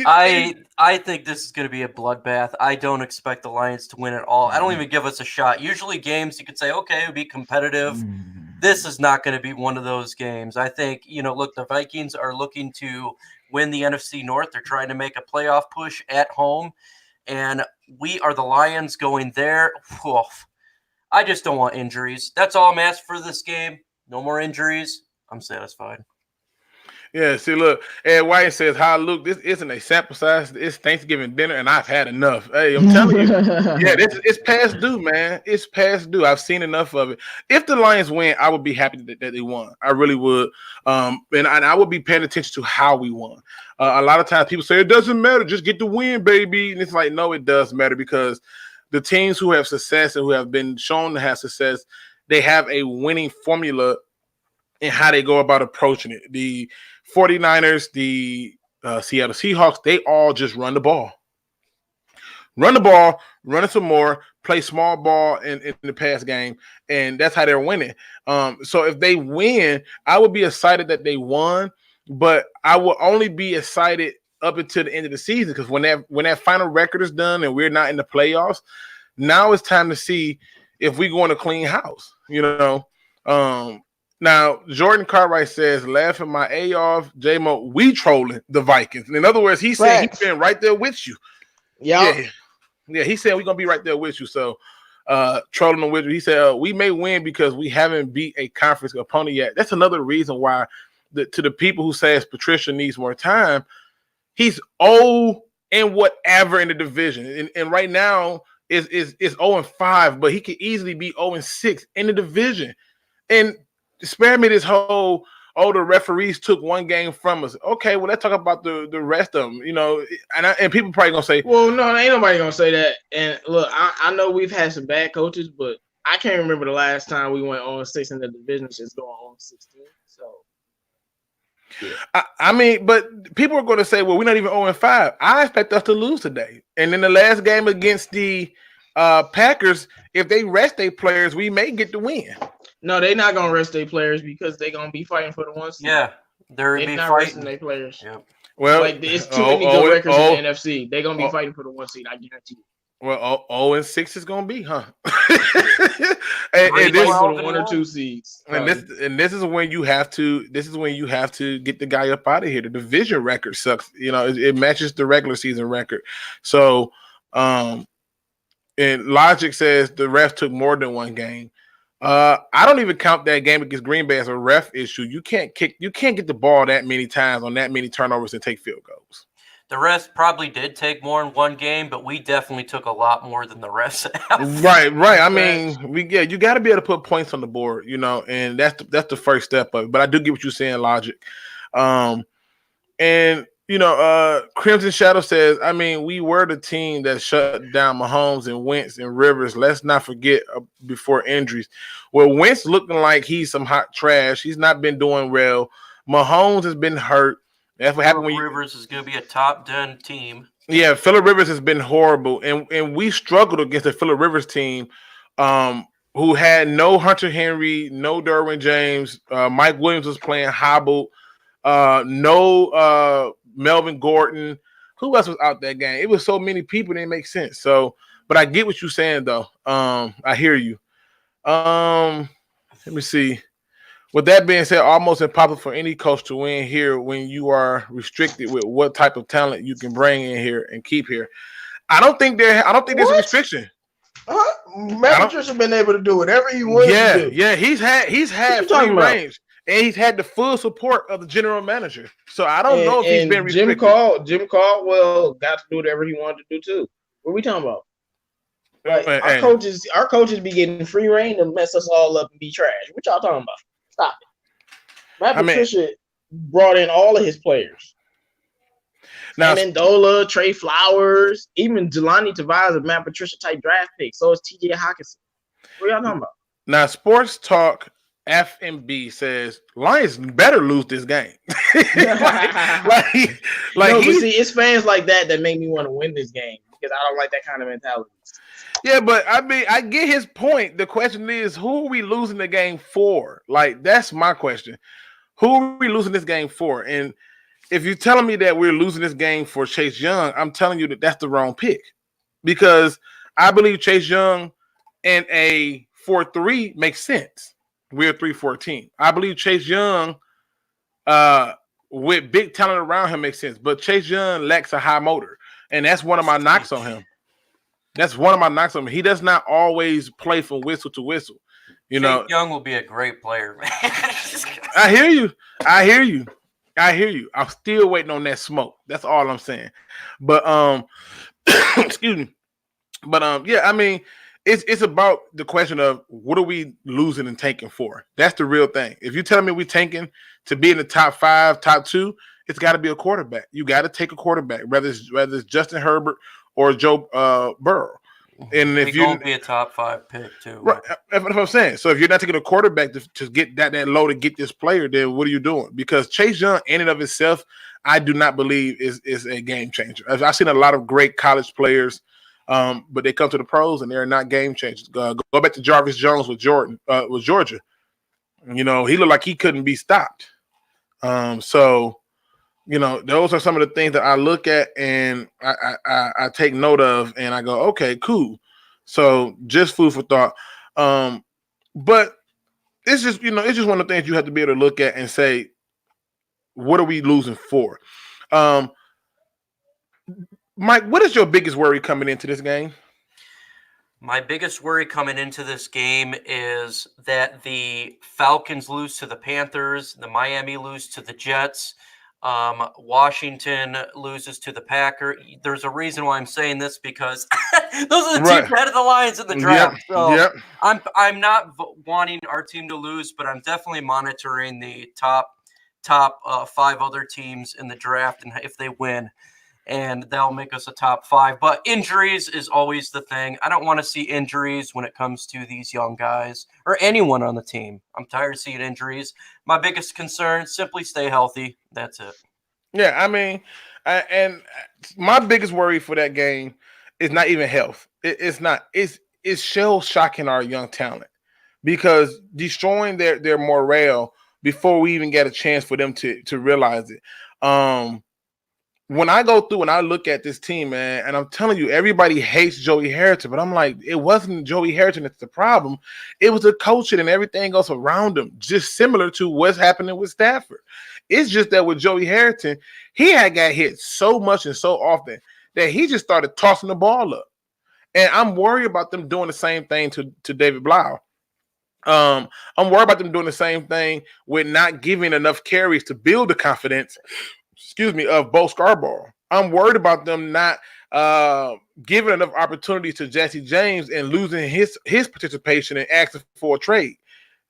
I think this is going to be a bloodbath. I don't expect the Lions to win at all. I don't even give us a shot. Usually games you could say, okay, it would be competitive. this is not going to be one of those games. I think, look, the Vikings are looking to win the NFC North. They're trying to make a playoff push at home, and we are the Lions going there. Oof. I just don't want injuries. That's all I'm asking for this game. No more injuries. I'm satisfied. Yeah, see, look, Ed White says, "Hi, Luke. This isn't a sample size. It's Thanksgiving dinner, and I've had enough." Hey, I'm telling you, yeah, it's past due, man. It's past due. I've seen enough of it. If the Lions win, I would be happy that they won. I really would. And I would be paying attention to how we won. A lot of times, people say it doesn't matter. Just get the win, baby. And it's like, no, it does matter, because the teams who have success and who have been shown to have success, they have a winning formula in how they go about approaching it. The 49ers, the Seattle Seahawks, they all just run the ball. Run the ball, run it some more, play small ball in the pass game, and that's how they're winning. So if they win, I would be excited that they won, but I will only be excited up until the end of the season, because when that final record is done and we're not in the playoffs, now it's time to see if we're going to clean house, Now, Jordan Cartwright says, laughing my A off, J-Mo, we trolling the Vikings. In other words, he said he's been right there with you. Yeah, he said we're going to be right there with you. So, trolling them with you. He said, we may win because we haven't beat a conference opponent yet. That's another reason why, to the people who says Patricia needs more time, he's 0 and whatever in the division. And right now is 0-5, but he could easily be 0-6 in the division. And spare me this whole, the referees took one game from us. Okay, well, let's talk about the rest of them, and people probably going to say, well, no, ain't nobody going to say that. And look, I know we've had some bad coaches, but I can't remember the last time we went 0-6 in the division since going 0-16. So, yeah. I mean, but people are going to say, well, we're not even 0-5. I expect us to lose today. And in the last game against the Packers, if they rest their players, we may get the win. No, they're not gonna rest their players because they're gonna be fighting for the 1 seed. Yeah, they're not resting their players. Yep. Well, like it's too many good records in the NFC. They're gonna be fighting for the 1 seed. I guarantee you. Well, 0-6 is gonna be, huh? and this for the 1 or 2 seeds. And this is when you have to. This is when you have to get the guy up out of here. The division record sucks. It matches the regular season record. So, and Logic says the refs took more than one game. I don't even count that game against Green Bay as a ref issue. You can't get the ball that many times on that many turnovers and take field goals. The refs probably did take more in one game, but we definitely took a lot more than the refs have. Right. I mean, you got to be able to put points on the board, and that's the first step of it. But I do get what you're saying, Logic. And Crimson Shadow says, I mean, we were the team that shut down Mahomes and Wentz and Rivers. Let's not forget before injuries. Well, Wentz looking like he's some hot trash. He's not been doing well. Mahomes has been hurt. That's what happened when Rivers is going to be a top 10 team. Yeah, Phillip Rivers has been horrible, and we struggled against the Phillip Rivers team, who had no Hunter Henry, no Derwin James. Mike Williams was playing hobbled. No Melvin Gordon. Who else was out that game? It was so many people, it didn't make sense. So, but I get what you're saying, though. I hear you. Let me see. With that being said, almost impossible for any coach to win here when you are restricted with what type of talent you can bring in here and keep here. I don't think there's a restriction. Matt Patricia been able to do whatever he wants to do. Yeah, he's had free range. And he's had the full support of the general manager. So I don't know if he's been restricted. Jim Caldwell got to do whatever he wanted to do too. What are we talking about? Like our coaches be getting free reign to mess us all up and be trash. What y'all talking about? Stop it. Matt Patricia brought in all of his players. Now, Amendola, Trey Flowers, even Jelani Tavares, a Matt Patricia type draft pick. So is TJ Hawkinson. What y'all talking about? Now, Sports Talk FMB says Lions better lose this game. See, it's fans like that make me want to win this game because I don't like that kind of mentality. Yeah, but I mean, I get his point. The question is, who are we losing the game for? Like, that's my question. Who are we losing this game for? And if you're telling me that we're losing this game for Chase Young, I'm telling you that that's the wrong pick, because I believe Chase Young and a 4-3 makes sense. we're a 3-4 team. I believe Chase Young, with big talent around him, makes sense. But Chase Young lacks a high motor, and that's one of my knocks on him. That's one of my knocks on him. He does not always play from whistle to whistle. You know, Chase Young will be a great player, man. I hear you. I'm still waiting on that smoke. That's all I'm saying. But excuse me. But yeah, I mean, it's about the question of what are we losing and tanking for? That's the real thing. If you're telling me we're tanking to be in the top 5, top 2, it's got to be a quarterback. You got to take a quarterback, whether it's Justin Herbert or Joe Burrow. And if you won't be a top 5 pick too, right? That's what I'm saying. So if you're not taking a quarterback to get that low to get this player, then what are you doing? Because Chase Young, in and of itself, I do not believe is a game changer. I've seen a lot of great college players, but they come to the pros and they're not game changers. Go back to Jarvis Jones with Georgia. You know, he looked like he couldn't be stopped. So, you know, those are some of the things that I look at and I take note of, and I go, okay, cool. So just food for thought. But it's just, you know, it's just one of the things you have to be able to look at and say, what are we losing for? Mike, what is your biggest worry coming into this game? My biggest worry coming into this game is that the Falcons lose to the Panthers, the Miami lose to the Jets, Washington loses to the Packers. There's a reason why I'm saying this, because those are the teams ahead of the Lions in the draft. So I'm not wanting our team to lose, but I'm definitely monitoring the top 5 other teams in the draft, and if they win, and that'll make us a top 5. But injuries is always the thing. I don't want to see injuries when it comes to these young guys or anyone on the team. I'm tired of seeing injuries. My biggest concern, simply stay healthy. That's it. Yeah, I mean, and my biggest worry for that game is not even health. It's not. It's shell shocking our young talent, because destroying their morale before we even get a chance for them to realize it. When I go through and I look at this team, man, and I'm telling you, everybody hates Joey Harrington, but I'm like, it wasn't Joey Harrington that's the problem. It was the coaching and everything else around him, just similar to what's happening with Stafford. It's just that with Joey Harrington, he had got hit so much and so often that he just started tossing the ball up. And I'm worried about them doing the same thing to David Blau. I'm worried about them doing the same thing with not giving enough carries to build the confidence of Bo Scarborough. I'm worried about them not giving enough opportunity to Jesse James and losing his participation and asking for a trade.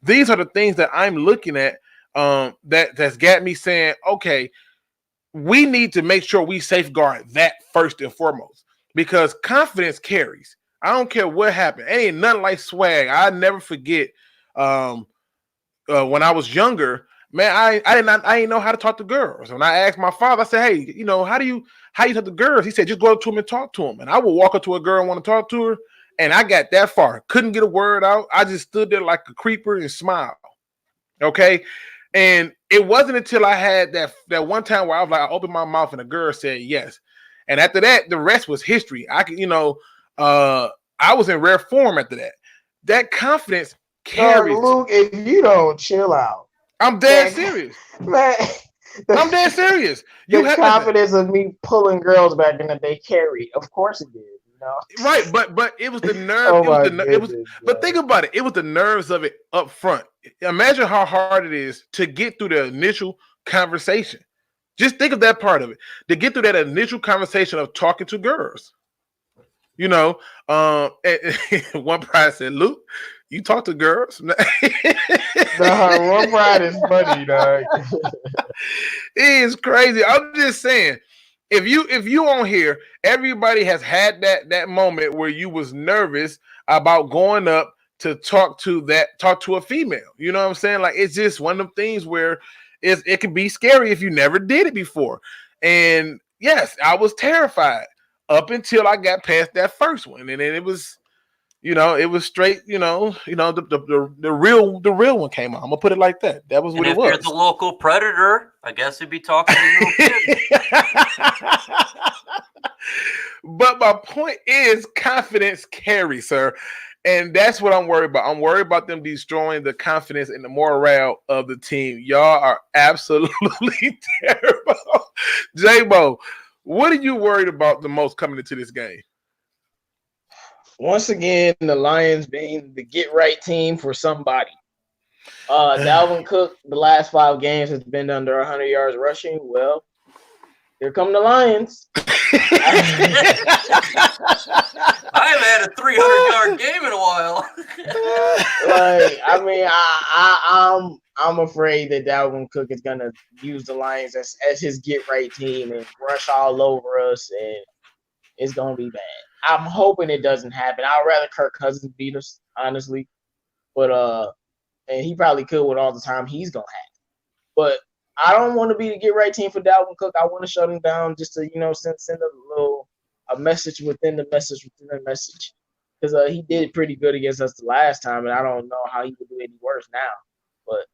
These are the things that I'm looking at that's got me saying, okay, we need to make sure we safeguard that first and foremost, because confidence carries. I don't care what happened. It ain't nothing like swag. I never forget when I was younger, man, I didn't know how to talk to girls. When I asked my father, I said, hey, you know, how you talk to girls? He said, just go up to them and talk to them. And I would walk up to a girl and want to talk to her, and I got that far. Couldn't get a word out. I just stood there like a creeper and smiled. Okay? And it wasn't until I had that one time where I was like, I opened my mouth and a girl said yes. And after that, the rest was history. I could, I was in rare form after that. That confidence carries. Luke, if you don't chill out, I'm dead serious. Man, I'm dead serious. You have confidence of me pulling girls back in the day carried. Of course it did. You know? Right, but it was the nerve. But think about it. It was the nerves of it up front. Imagine how hard it is to get through the initial conversation. Just think of that part of it. To get through that initial conversation of talking to girls. You know, one pride said, Luke, you talk to girls? One pride is funny, dog. It is crazy. I'm just saying, if you on here, everybody has had that moment where you was nervous about going up to talk to a female. You know what I'm saying? Like, it's just one of them things where it can be scary if you never did it before. And yes, I was terrified up until I got past that first one, and then it was, it was straight. The real one came out. I'm gonna put it like that. That was what it was. If you're the local predator, I guess you'd be talking to little kids. But my point is, confidence carries, sir. And that's what I'm worried about. I'm worried about them destroying the confidence and the morale of the team. Y'all are absolutely terrible. J-Bo, what are you worried about the most coming into this game? Once again, the Lions being the get-right team for somebody. Dalvin Cook, the last 5 games, has been under 100 yards rushing. Well, here come the Lions. I haven't had a 300-yard game in a while. I'm afraid that Dalvin Cook is gonna use the Lions as his get-right team and rush all over us, and it's gonna be bad. I'm hoping it doesn't happen. I'd rather Kirk Cousins beat us, honestly, but and he probably could with all the time he's gonna have. But I don't want to be the get-right team for Dalvin Cook. I want to shut him down just to send a message within the message within the message, because he did pretty good against us the last time, and I don't know how he would do any worse now. But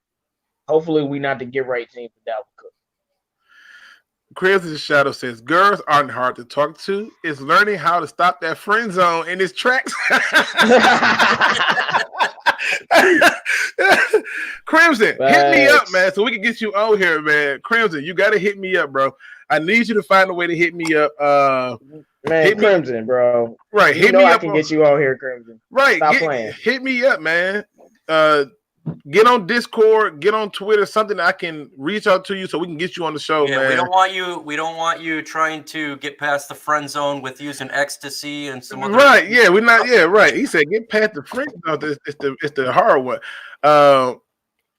hopefully, we not the get-right team for Dalvin Cook. Crazy Shadow says, girls aren't hard to talk to. It's learning how to stop that friend zone in its tracks. Crimson, hit me up, man, so we can get you on here, man. Crimson, you got to hit me up, bro. I need you to find a way to hit me up. Man, Crimson, bro. Right, hit me up. I can get you on here, Crimson. Right, stop playing. Hit me up, man. Get on Discord, get on Twitter, something that I can reach out to you so we can get you on the show, man. We don't want you trying to get past the friend zone with using ecstasy and some other. Right, yeah, we're not. Yeah, right. He said get past the friend zone. It's the hard one.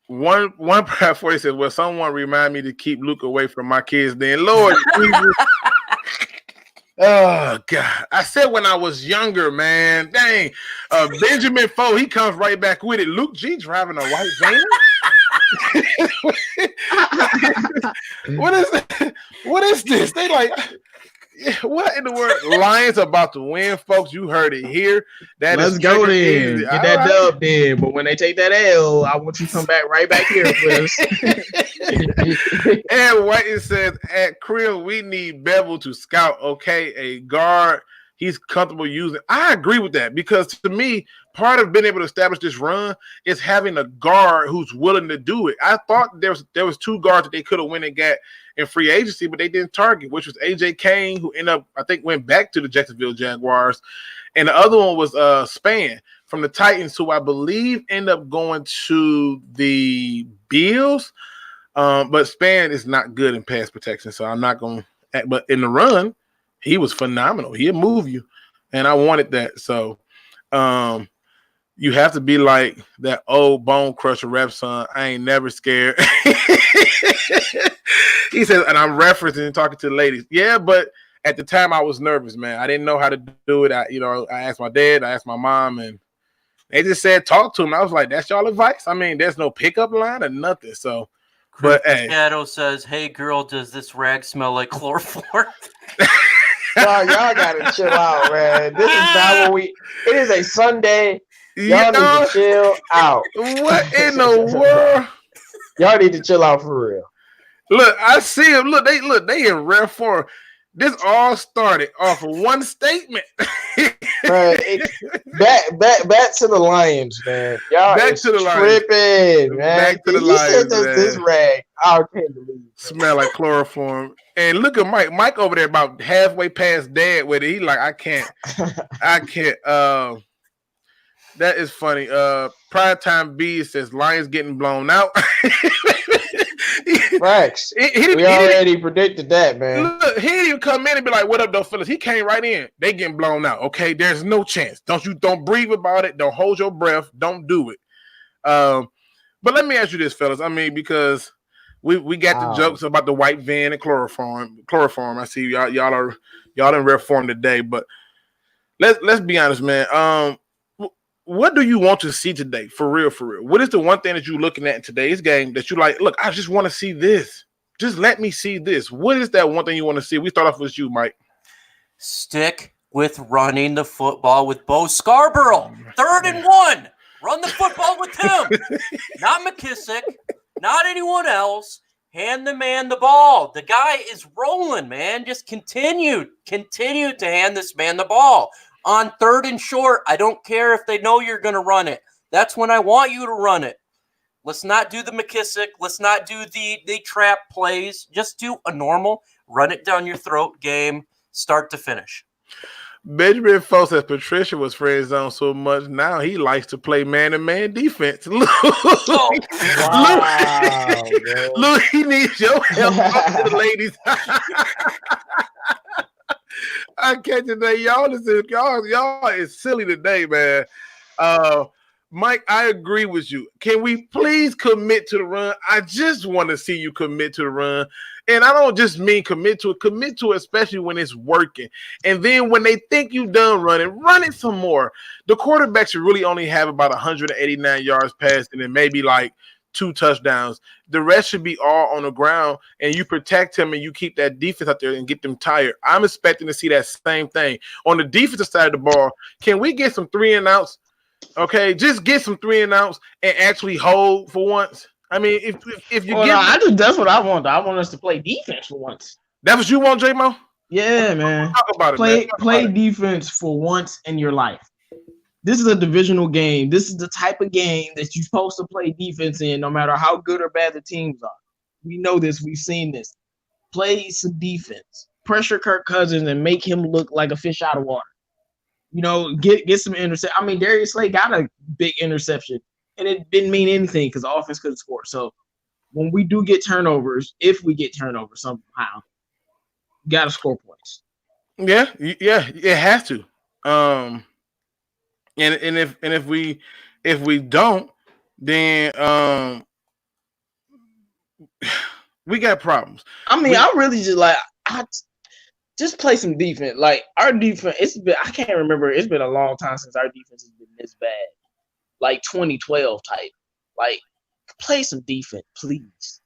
One part for he said, well, someone remind me to keep Luke away from my kids. Then Lord Jesus. Oh God! I said when I was younger, man. Dang, Benjamin Foe, he comes right back with it. Luke G driving a white van. What is this? They like, what in the world? Lions about to win, folks. You heard it here. Let's go then. Get all that dub then. But when they take that L, I want you to come back right back here with us. And White says at Creel, we need Bevel to scout. Okay, a guard he's comfortable using. I agree with that, because to me, part of being able to establish this run is having a guard who's willing to do it. I thought there was 2 guards that they could have went and got in free agency, but they didn't target, which was AJ Kane, who ended up, I think, went back to the Jacksonville Jaguars, and the other one was Span from the Titans, who I believe ended up going to the Bills. But Span is not good in pass protection, so I'm not going to. But in the run, he was phenomenal. He'll move you, and I wanted that. So you have to be like that old Bone Crusher rap song, I ain't never scared. He says, and I'm referencing talking to the ladies. Yeah, but at the time I was nervous, man. I didn't know how to do it. I asked my dad, I asked my mom, and they just said talk to him. I was like, that's y'all advice? I mean, there's no pickup line or nothing. So, but hey. Shadow says, hey girl, does this rag smell like chloroform? Y'all gotta chill out, man. This is not what it is a Sunday. Y'all need to chill out. What in the world? Y'all need to chill out for real. Look, I see them. Look, they in rare form. This all started off of one statement. Back to the Lions, man. Y'all back to the tripping, Lions. Man. Back to the Lions, this rag. I can't believe it. Smell like chloroform. And look at Mike. Mike over there about halfway past dad with it. He like, I can't. That is funny. Prime Time B says Lions getting blown out. Facts. We already predicted that, man. Look, he didn't even come in and be like, what up, though, fellas? He came right in. They getting blown out. Okay, there's no chance. Don't breathe about it. Don't hold your breath. Don't do it. But let me ask you this, fellas. I mean, because we got the jokes about the white van and chloroform. I see y'all in rare form today, but let's be honest, man. What do you want to see today? For real. What is the one thing that you're looking at in today's game that you like, look, I just want to see this. Just let me see this. What is that one thing you want to see? We start off with you, Mike. Stick with running the football with Bo Scarborough. 3rd and 1. Run the football with him. Not McKissick. Not anyone else. Hand the man the ball. The guy is rolling, man. Just continue to hand this man the ball. On 3rd and short, I don't care if they know you're going to run it. That's when I want you to run it. Let's not do the McKissick. Let's not do the trap plays. Just do a normal run it down your throat game, start to finish. Benjamin Foe says Patricia was friend zone so much now he likes to play man-to-man defense. Look, Wow, look, he needs your help, the ladies. I catch it today. Y'all is silly today, man. Mike, I agree with you. Can we please commit to the run? I just want to see you commit to the run. And I don't just mean commit to it, especially when it's working. And then when they think you're done running, run it some more. The quarterback should really only have about 189 yards passing and maybe like 2 touchdowns. The rest should be all on the ground, and you protect him and you keep that defense out there and get them tired. I'm expecting to see that same thing. On the defensive side of the ball, can we get some 3-and-outs? Okay, just get some 3-and-outs and actually hold for once. I mean, if you that's what I want. I want us to play defense for once. That's what you want, J-Mo? Yeah, man. Talk about it. Play defense for once in your life. This is a divisional game. This is the type of game that you're supposed to play defense in, no matter how good or bad the teams are. We know this. We've seen this. Play some defense. Pressure Kirk Cousins and make him look like a fish out of water. You know, get some interception. I mean, Darius Slay got a big interception, and it didn't mean anything because the offense couldn't score. So when we do get turnovers, if we get turnovers somehow, you got to score points. Yeah, it has to. And if we don't, then we got problems. I mean, I really just play some defense. Like our defense, I can't remember. It's been a long time since our defense has been this bad. Like 2012 type. Like play some defense, please.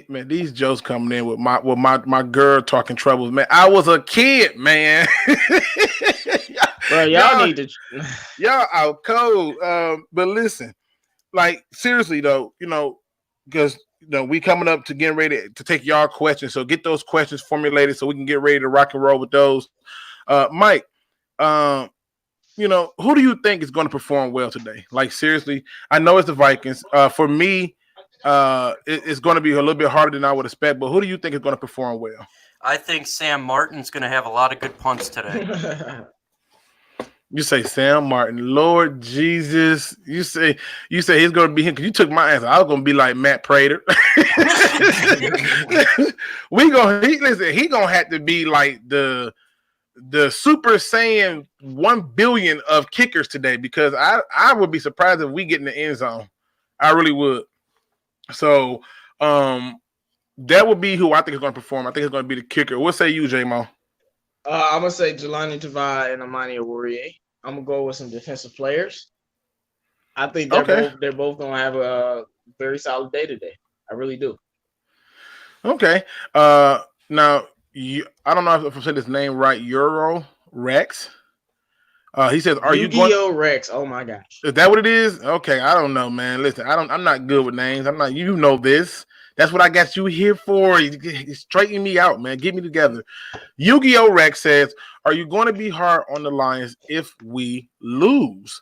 Man, these jokes coming in with my girl talking troubles, man. I was a kid, man. Bro, y'all need to. Y'all out cold. But listen, like seriously though, because we coming up to getting ready to take y'all questions. So get those questions formulated so we can get ready to rock and roll with those. Mike, who do you think is going to perform well today? Like seriously, I know it's the Vikings. For me, it's going to be a little bit harder than I would expect. But who do you think is going to perform well? I think Sam Martin's going to have a lot of good punts today. You say Sam Martin, Lord Jesus. You say he's going to be him because you took my answer. I was going to be like Matt Prater. He going to have to be like the Super Saiyan 1 billion of kickers today because I would be surprised if we get in the end zone. I really would. So that would be who I think is going to perform. I think it's going to be the kicker. What say you, J-Mo? I'm going to say Jelani Tavai and Amani Awurie. I'm going to go with some defensive players. I think they're both going to have a very solid day today. I really do. Okay. Now, I don't know if I'm saying his name right. Euro Rex. He says, "Are you Yu-Gi-Oh Rex?" Oh my gosh, is that what it is? Okay, I don't know, man. Listen, I'm not good with names. I'm not. You know this. That's what I got you here for. You straighten me out, man. Get me together. Yu-Gi-Oh Rex says, "Are you going to be hard on the Lions if we lose?"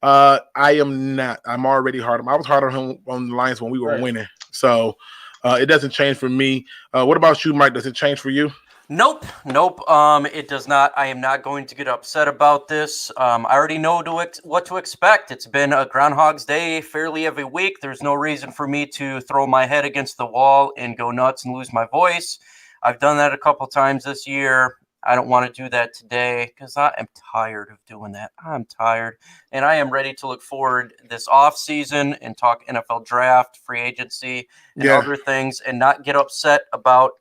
I am not. I'm already hard on him. I was hard on the Lions when we were winning. So it doesn't change for me. What about you, Mike? Does it change for you? Nope. It does not. I am not going to get upset about this. I already know what to expect. It's been a Groundhog's Day fairly every week. There's no reason for me to throw my head against the wall and go nuts and lose my voice. I've done that a couple times this year. I don't want to do that today because I am tired of doing that. I'm tired, and I am ready to look forward this offseason and talk NFL draft, free agency, and other things, and not get upset about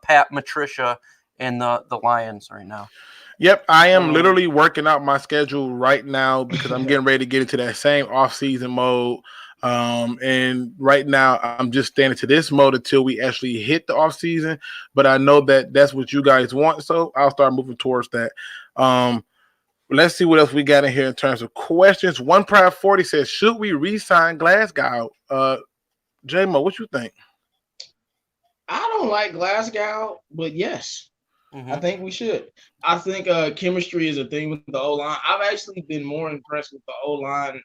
Pat Matricia and the Lions right now. Yep, I am literally working out my schedule right now because I'm getting ready to get into that same off-season mode. And right now I'm just standing to this mode until we actually hit the off-season. But I know that that's what you guys want, so I'll start moving towards that. Let's see what else we got in here in terms of questions. One Pride 40 says, should we re-sign Glasgow? J-Mo, what you think? I don't like Glasgow, but yes. Mm-hmm. I think we should. I think chemistry is a thing with the O-line. I've actually been more impressed with the O-line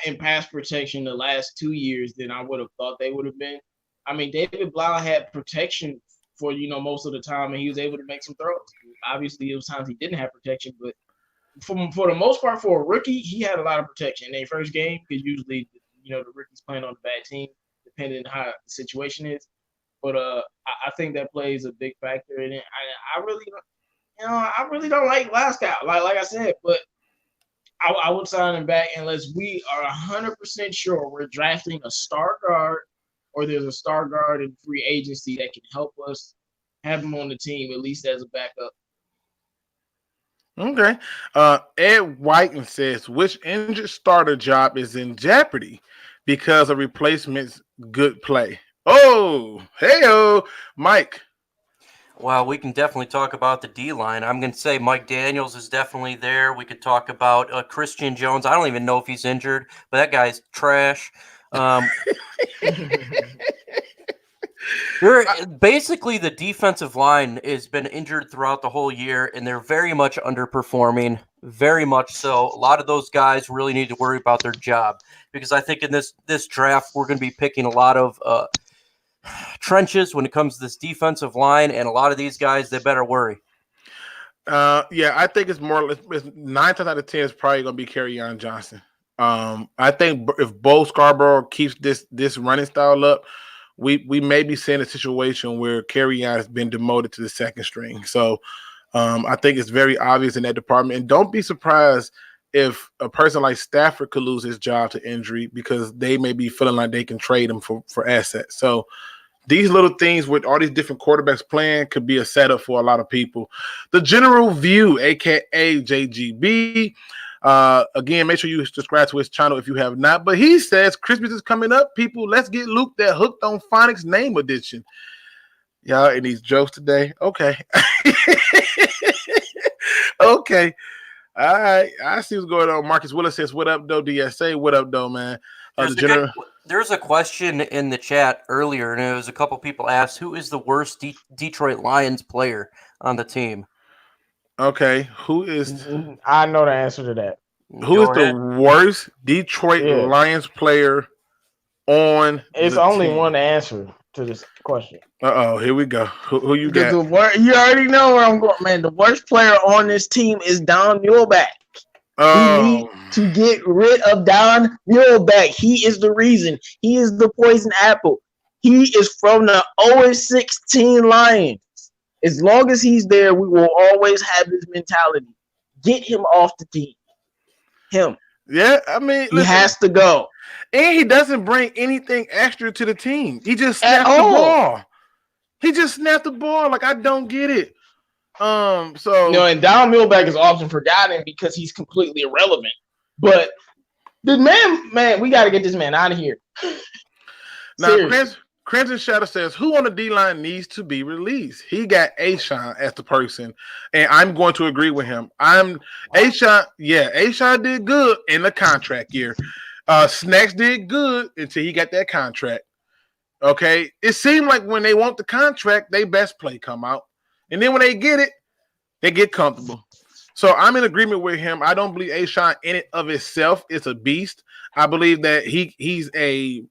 in pass protection the last 2 years than I would have thought they would have been. I mean, David Blau had protection for most of the time, and he was able to make some throws. Obviously, it was times he didn't have protection, but for the most part, for a rookie, he had a lot of protection in their first game because usually, the rookie's playing on a bad team, depending on how the situation is. But I think that plays a big factor in it. I really, I really don't like Glasgow, like I said, but I would sign him back unless we are 100% sure we're drafting a star guard or there's a star guard in free agency that can help us have him on the team at least as a backup. Okay. Ed Whiten says, which injured starter job is in jeopardy because of replacement's good play? Oh, hey, Mike. Well, we can definitely talk about the D-line. I'm going to say Mike Daniels is definitely there. We could talk about Christian Jones. I don't even know if he's injured, but that guy's trash. Basically, the defensive line has been injured throughout the whole year, and they're very much underperforming, very much so. A lot of those guys really need to worry about their job because I think in this draft, we're going to be picking a lot of trenches when it comes to this defensive line, and a lot of these guys, they better worry. Yeah, I think it's 9 times out of 10 is probably going to be Kerryon Johnson. I think if Bo Scarborough keeps this running style up, we may be seeing a situation where Kerryon has been demoted to the second string. So I think it's very obvious in that department. And don't be surprised if a person like Stafford could lose his job to injury because they may be feeling like they can trade him for assets. So these little things with all these different quarterbacks playing could be a setup for a lot of people. The General View, aka JGB. Again, make sure you subscribe to his channel if you have not. But he says Christmas is coming up. People, let's get Luke that hooked on phonics name edition. Y'all in these jokes today. Okay. Okay. All right. I see what's going on. Marcus Willis says, what up, though? DSA, what up, though, man? There's a question in the chat earlier, and it was a couple people asked, who is the worst Detroit Lions player on the team? Okay, who is? I know the answer to that. Who is the worst Detroit Lions player on? It's only one answer to this question. Here we go. Who you got? You already know where I'm going, man. The worst player on this team is Don Muhlbach. We need to get rid of Don Muhlbach. He is the reason. He is the poison apple. He is from the 0-16 Lions. As long as he's there, we will always have this mentality. Get him off the team. Him. Yeah, I mean, he has to go. And he doesn't bring anything extra to the team. He just snapped the ball. He just snapped the ball. Like, I don't get it. And Don Muhlbach is often forgotten because he's completely irrelevant. But the man, we got to get this man out of here. Now, Crimson Shadow says, who on the D-line needs to be released? He got Ashawn as the person, and I'm going to agree with him. Ashawn did good in the contract year. Snacks did good until he got that contract. Okay? It seemed like when they want the contract, they best play come out. And then when they get it, they get comfortable. So I'm in agreement with him. I don't believe Ashawn in it of itself is a beast. I believe that he's a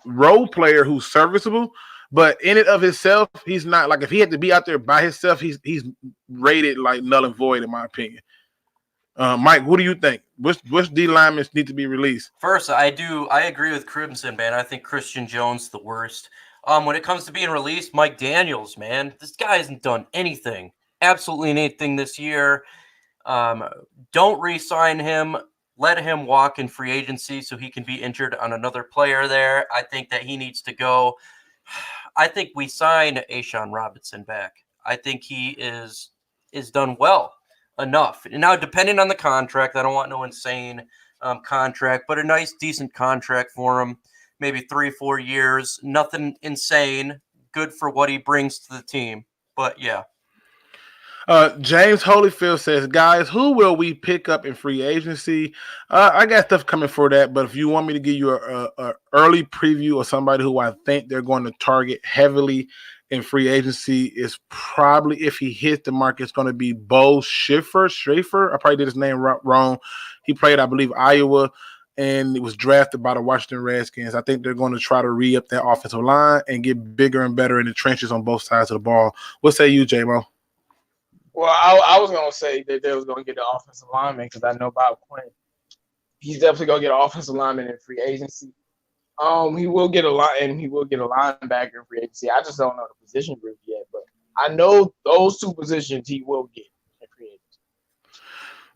role player who's serviceable, but in it of itself, he's not. Like, if he had to be out there by himself, he's rated like null and void, in my opinion. Mike, what do you think? Which D linemen need to be released? First, I agree with Crimson, man. I think Christian Jones the worst. When it comes to being released, Mike Daniels, man, this guy hasn't done anything, absolutely anything this year. Don't re-sign him. Let him walk in free agency so he can be injured on another player there. I think that he needs to go. I think we sign Ashawn Robinson back. I think he is done well enough. And now, depending on the contract, I don't want no insane contract, but a nice, decent contract for him. Maybe 3-4 years, nothing insane, good for what he brings to the team. But yeah. James Holyfield says, guys, who will we pick up in free agency? I got stuff coming for that, but if you want me to give you a early preview of somebody who I think they're going to target heavily in free agency, is probably, if he hits the market, it's going to be Bo Schaffer. I probably did his name wrong. He played, I believe, Iowa, and it was drafted by the Washington Redskins. I think they're going to try to re-up that offensive line and get bigger and better in the trenches on both sides of the ball. What say you, J-Mo? Well, I was gonna say that they was gonna get the offensive lineman because I know Bob Quinn. He's definitely gonna get an offensive lineman in free agency. He will get a linebacker in free agency. I just don't know the position group yet, but I know those two positions he will get in free agency.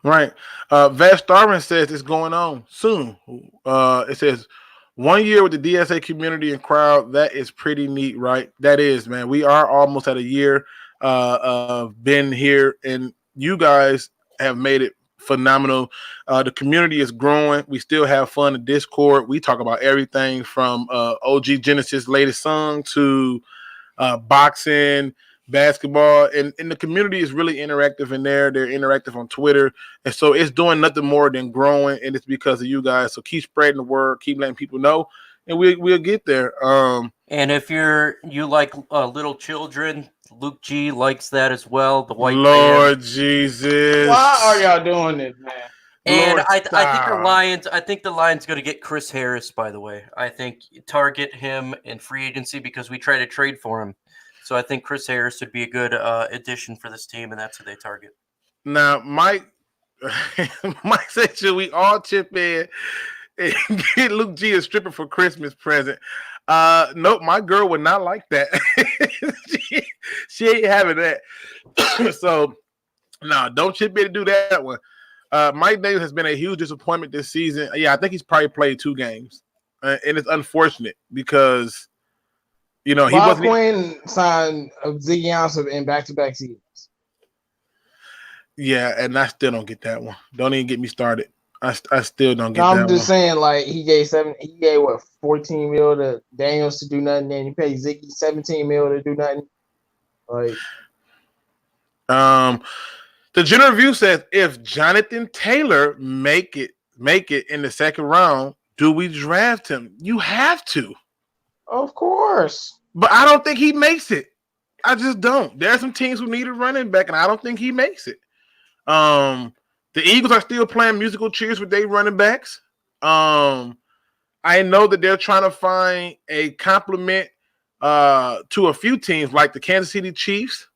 Right. Vash Starvin says it's going on soon. It says 1 year with the DSA community and crowd. That is pretty neat, right? That is, man. We are almost at a year of being here, and you guys have made it phenomenal. The community is growing. We still have fun in Discord. We talk about everything from OG Genesis' latest song to boxing, basketball, and the community is really interactive in there. They're interactive on Twitter, and so it's doing nothing more than growing, and it's because of you guys. So keep spreading the word, keep letting people know, and we'll get there. And if you like little children, Luke G likes that as well. The white Lord man. Jesus, Why are y'all doing this, man? And Lord, I think the Lions going to get Chris Harris. By the way, I think target him in free agency because we try to trade for him. So I think Chris Harris would be a good addition for this team, and that's who they target. Now, Mike said, should we all chip in and get Luke G a stripper for Christmas present? Nope, my girl would not like that. she ain't having that. So, no, don't chip in to do that one. Mike Davis has been a huge disappointment this season. Yeah, I think he's probably played 2 games, and it's unfortunate because he Bob wasn't. Quinn signed Ziggy Ansah in back-to-back seasons. Yeah, and I still don't get that one. Don't even get me started. I still don't get that I'm one. just saying, like he gave 14 mil to Daniels to do nothing, and he paid Ziggy 17 mil to do nothing. Like, the general review says if Jonathan Taylor make it in the second round, do we draft him? You have to. of course. But I don't think he makes it. I just don't. There are some teams who need a running back, and I don't think he makes it. The Eagles are still playing musical chairs with their running backs. I know that they're trying to find a complement to a few teams, like the Kansas City Chiefs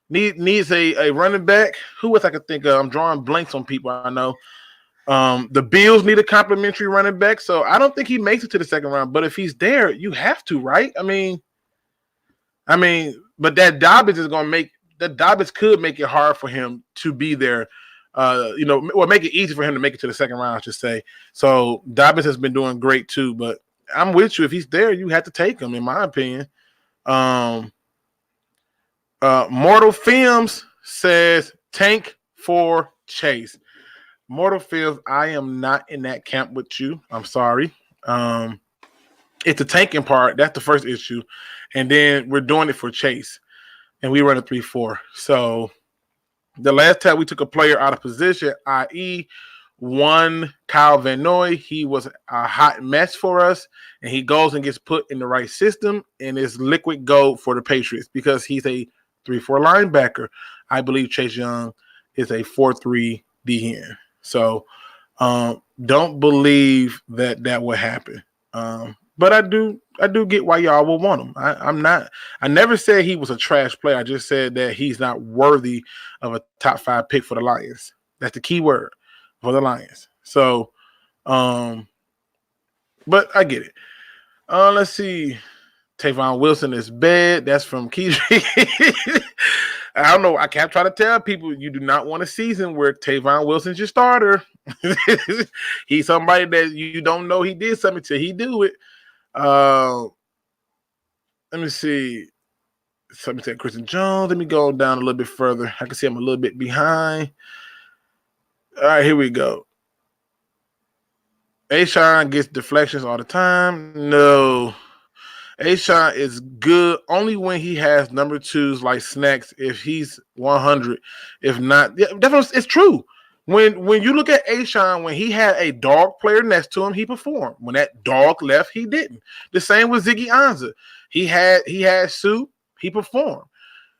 needs a running back. Who else I could think of? I'm drawing blanks on people I know. The Bills need a complimentary running back, so I don't think he makes it to the second round. But if he's there, you have to, right? I mean, but that Dobbins could make it hard for him to be there. Or make it easy for him to make it to the second round, I should say. So Dobbins has been doing great too, but I'm with you. If he's there, you have to take him, in my opinion. Mortal Films says tank for Chase. Mortal Films, I am not in that camp with you. I'm sorry. It's the tanking part. That's the first issue. And then we're doing it for Chase. And we run a 3-4. So the last time we took a player out of position, i.e., one Kyle Van Noy, he was a hot mess for us, and he goes and gets put in the right system, and is liquid gold for the Patriots because he's a 3-4 linebacker. I believe Chase Young is a 4-3 DN. So don't believe that will happen. But I do get why y'all will want him. I never said he was a trash player. I just said that he's not worthy of a top 5 pick for the Lions. That's the key word for the Lions. So, but I get it. Let's see. Tavon Wilson is bad. That's from Keydrick. I don't know. I kept trying to tell people you do not want a season where Tavon Wilson's your starter. He's somebody that you don't know he did something till he do it. Let me see. Something said Christian Jones. Let me go down a little bit further. I can see I'm a little bit behind. All right, here we go. Ashawn gets deflections all the time. No. Ashawn is good only when he has number twos like Snacks. If he's 100, if not, yeah, definitely, it's true. When you look at Ashawn, when he had a dog player next to him, he performed. When that dog left, he didn't. The same with Ziggy Ansah. He had Sue, he performed.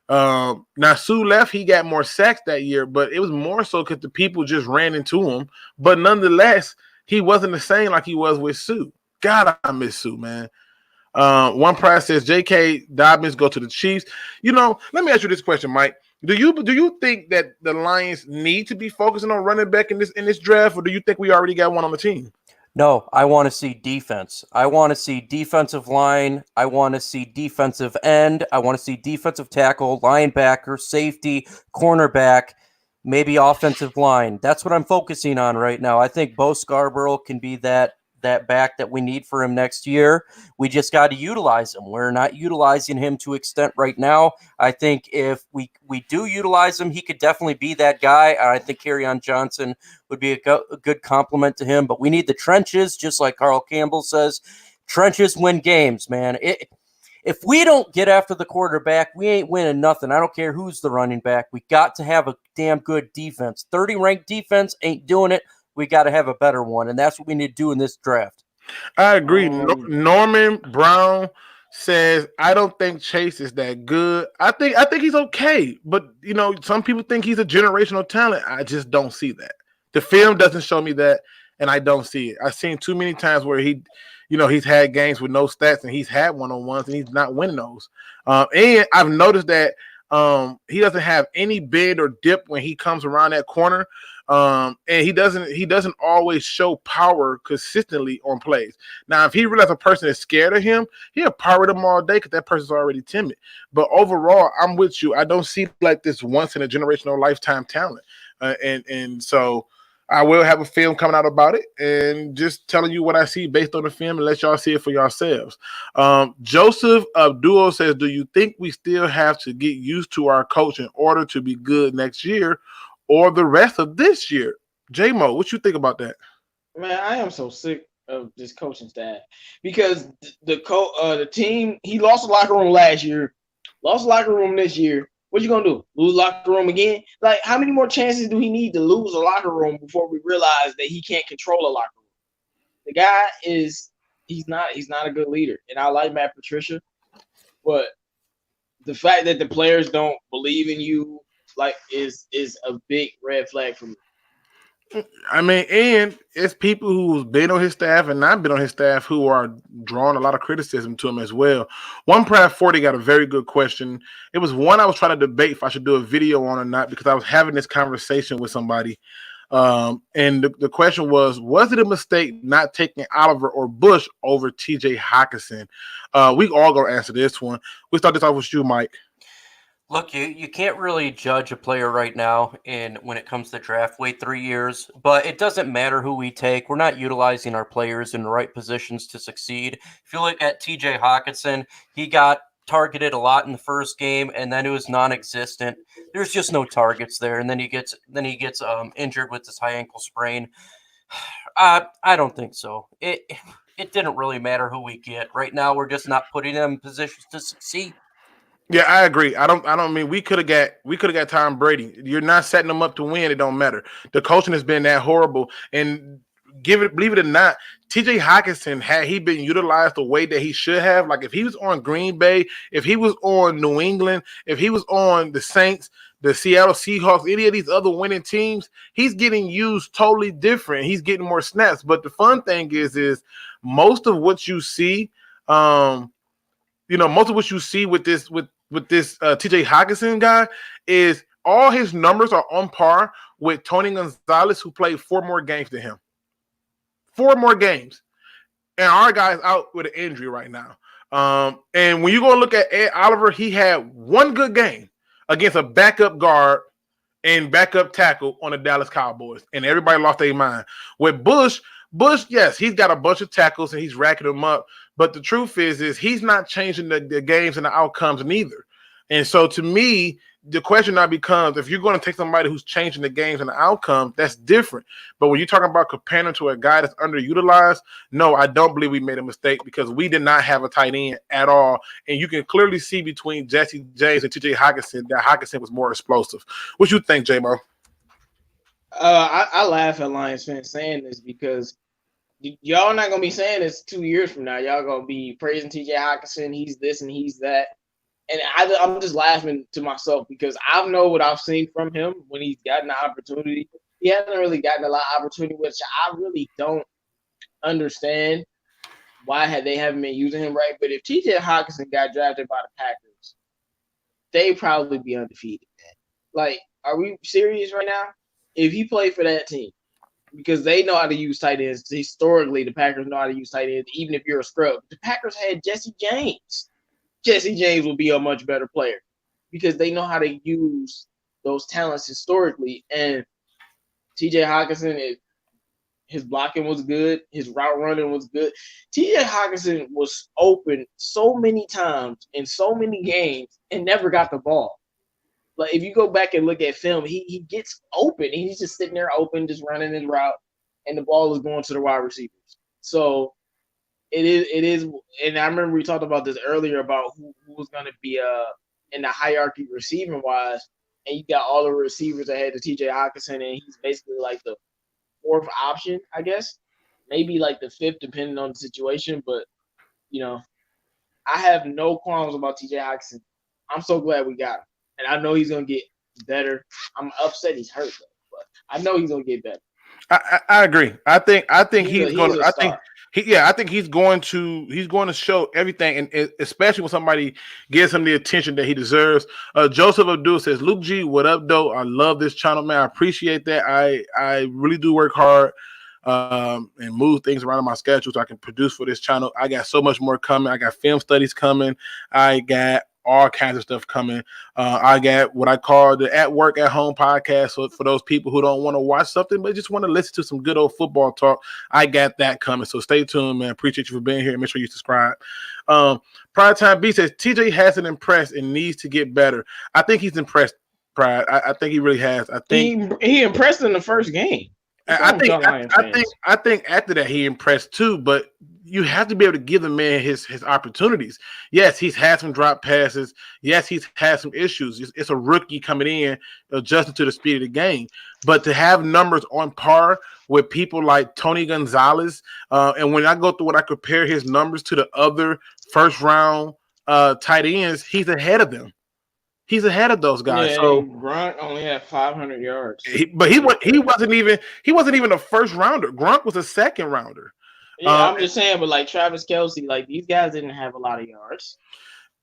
Now Sue left, he got more sacks that year, but it was more so because the people just ran into him. But nonetheless, he wasn't the same like he was with Sue. God, I miss Sue, man. One prize says J.K. Dobbins go to the Chiefs. Let me ask you this question, Mike. Do you think that the Lions need to be focusing on running back in this draft, or do you think we already got one on the team? No, I want to see defense. I want to see defensive line. I want to see defensive end. I want to see defensive tackle, linebacker, safety, cornerback, maybe offensive line. That's what I'm focusing on right now. I think Bo Scarborough can be that back that we need for him next year. We just got to utilize him. We're not utilizing him to extent right now. I think if we do utilize him, he could definitely be that guy. I think Kerryon Johnson would be a good compliment to him, but we need the trenches, just like Carl Campbell says. Trenches win games, man. If we don't get after the quarterback, we ain't winning nothing. I don't care who's the running back. We got to have a damn good defense. 30-ranked defense ain't doing it. We got to have a better one, and that's what we need to do in this draft. I agree. Norman Brown says, I don't think Chase is that good. I think he's okay, but some people think he's a generational talent. I just don't see that. The film doesn't show me that, and I don't see it. I've seen too many times where he's had games with no stats, and he's had one-on-ones, and he's not winning those. And I've noticed that he doesn't have any bend or dip when he comes around that corner. And he doesn't always show power consistently on plays. Now, if he realizes a person is scared of him, he'll power them all day because that person's already timid. But overall, I'm with you. I don't see like this once in a generational lifetime talent. And so I will have a film coming out about it and just telling you what I see based on the film and let y'all see it for yourselves. Joseph Abdul says, do you think we still have to get used to our coach in order to be good next year or the rest of this year? J-Mo, what you think about that? Man, I am so sick of this coaching staff because the team, he lost the locker room last year, lost the locker room this year. What you gonna do? Lose locker room again? Like, how many more chances do he need to lose a locker room before we realize that he can't control a locker room? The guy he's not a good leader, and I like Matt Patricia, but the fact that the players don't believe in you is a big red flag for me. I mean, and it's people who've been on his staff and not been on his staff who are drawing a lot of criticism to him as well. One Pride 40 got a very good question. It was one I was trying to debate if I should do a video on or not because I was having this conversation with somebody. And the question was it a mistake not taking Oliver or Bush over TJ Hockenson? We all gonna answer this one. We start this off with you, Mike. Look, you can't really judge a player right now when it comes to draft. Wait 3 years, but it doesn't matter who we take. We're not utilizing our players in the right positions to succeed. If you look at TJ Hockenson, he got targeted a lot in the first game, and then it was non-existent. There's just no targets there, and then he gets injured with this high ankle sprain. I don't think so. It didn't really matter who we get. Right now, we're just not putting them in positions to succeed. Yeah, I agree. I don't mean we could have got Tom Brady. You're not setting them up to win. It don't matter. The coaching has been that horrible. And believe it or not, TJ Hockenson, had he been utilized the way that he should have, like if he was on Green Bay, if he was on New England, if he was on the Saints, the Seattle Seahawks, any of these other winning teams, he's getting used totally different. He's getting more snaps. But the fun thing is most of what you see, most of what you see with this TJ Hockenson guy is all his numbers are on par with Tony Gonzalez, who played 4 more games than him. 4 more games. And our guy's out with an injury right now. And when you go look at Ed Oliver, he had 1 good game against a backup guard and backup tackle on the Dallas Cowboys. And everybody lost their mind. With Bush, yes, he's got a bunch of tackles and he's racking them up. But the truth is he's not changing the games and the outcomes neither. And so to me, the question now becomes, if you're going to take somebody who's changing the games and the outcome, that's different. But when you're talking about comparing to a guy that's underutilized, no, I don't believe we made a mistake because we did not have a tight end at all. And you can clearly see between Jesse James and TJ Hockenson that Hockenson was more explosive. What you think, J-Mo? I laugh at Lions fans saying this because y'all not gonna be saying this 2 years from now. Y'all gonna be praising TJ Hockenson. He's this and he's that. And I'm just laughing to myself because I know what I've seen from him when he's gotten the opportunity. He hasn't really gotten a lot of opportunity, which I really don't understand why they haven't been using him right. But if TJ Hockenson got drafted by the Packers, they'd probably be undefeated. Like, are we serious right now? If he played for that team, because they know how to use tight ends. Historically, the Packers know how to use tight ends, even if you're a scrub. The Packers had Jesse James. Jesse James will be a much better player because they know how to use those talents historically. And TJ Hockenson, his blocking was good. His route running was good. TJ Hockenson was open so many times in so many games and never got the ball. Like, if you go back and look at film, he gets open. He's just sitting there open, just running his route, and the ball is going to the wide receivers. So it is, and I remember we talked about this earlier about who was going to be in the hierarchy receiving wise, and you got all the receivers ahead of TJ Hockenson, and he's basically like the fourth option, I guess, maybe like the fifth, depending on the situation. But I have no qualms about TJ Hockenson. I'm so glad we got him, and I know he's going to get better. I'm upset he's hurt though, but I know he's going to get better. I agree. I think he's going to. I think he's going to show everything, and especially when somebody gives him the attention that he deserves. Joseph Abdul says, "Luke G, what up, though? I love this channel, man. I appreciate that. I really do work hard and move things around in my schedule so I can produce for this channel. I got so much more coming. I got film studies coming. I got all kinds of stuff coming. I got what I call the At Work at Home podcast. So for those people who don't want to watch something but just want to listen to some good old football talk, I got that coming. So stay tuned, man. Appreciate you for being here. Make sure you subscribe. Pride Time B says TJ hasn't impressed and needs to get better. I think he's impressed, Pride. I think he really has. I think he impressed in the first game. I think after that he impressed too, but you have to be able to give the man his opportunities. Yes, he's had some drop passes. Yes, he's had some issues. It's a rookie coming in, adjusting to the speed of the game. But to have numbers on par with people like Tony Gonzalez, and when I go through what I compare his numbers to the other first round tight ends, he's ahead of them. He's ahead of those guys. Yeah, so Gronk only had 500 yards. He wasn't even a first rounder. Gronk was a second rounder. Yeah, I'm just saying, but like Travis Kelce, like these guys didn't have a lot of yards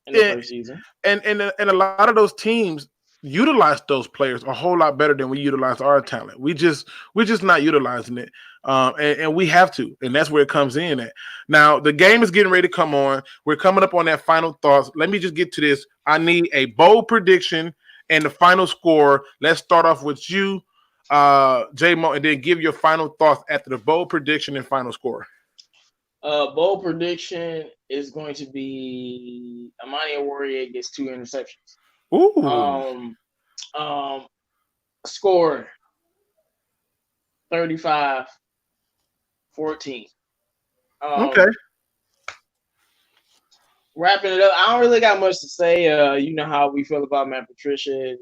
in the first season. And a lot of those teams utilized those players a whole lot better than we utilize our talent. We're just not utilizing it. And we have to, and that's where it comes in at. Now, the game is getting ready to come on. We're coming up on that final thoughts. Let me just get to this. I need a bold prediction and the final score. Let's start off with you, J-Mo, and then give your final thoughts after the bold prediction and final score. Bold prediction is going to be Amani Warrior gets 2 interceptions. Ooh. Score 35-14. Okay. Wrapping it up, I don't really got much to say. You know how we feel about Matt Patricia and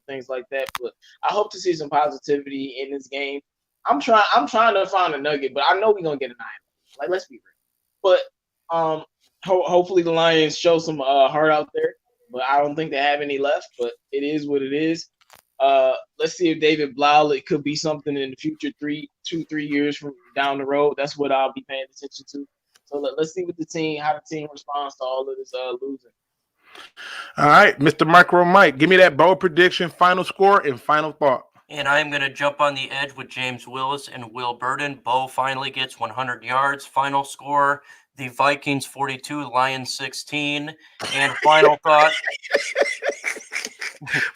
things like that. But I hope to see some positivity in this game. I'm trying to find a nugget, but I know we're gonna get an eye. Like, let's be real. But hopefully the Lions show some heart out there. But I don't think they have any left. But it is what it is. Let's see if David Blau, it could be something in the future, 3 years from down the road. That's what I'll be paying attention to. So let's see how the team responds to all of this losing. All right, Mr. MicroMike, give me that bold prediction, final score, and final thought. And I'm going to jump on the edge with James Willis and Will Burden. Bo finally gets 100 yards. Final score, the Vikings 42, Lions 16. And final thought,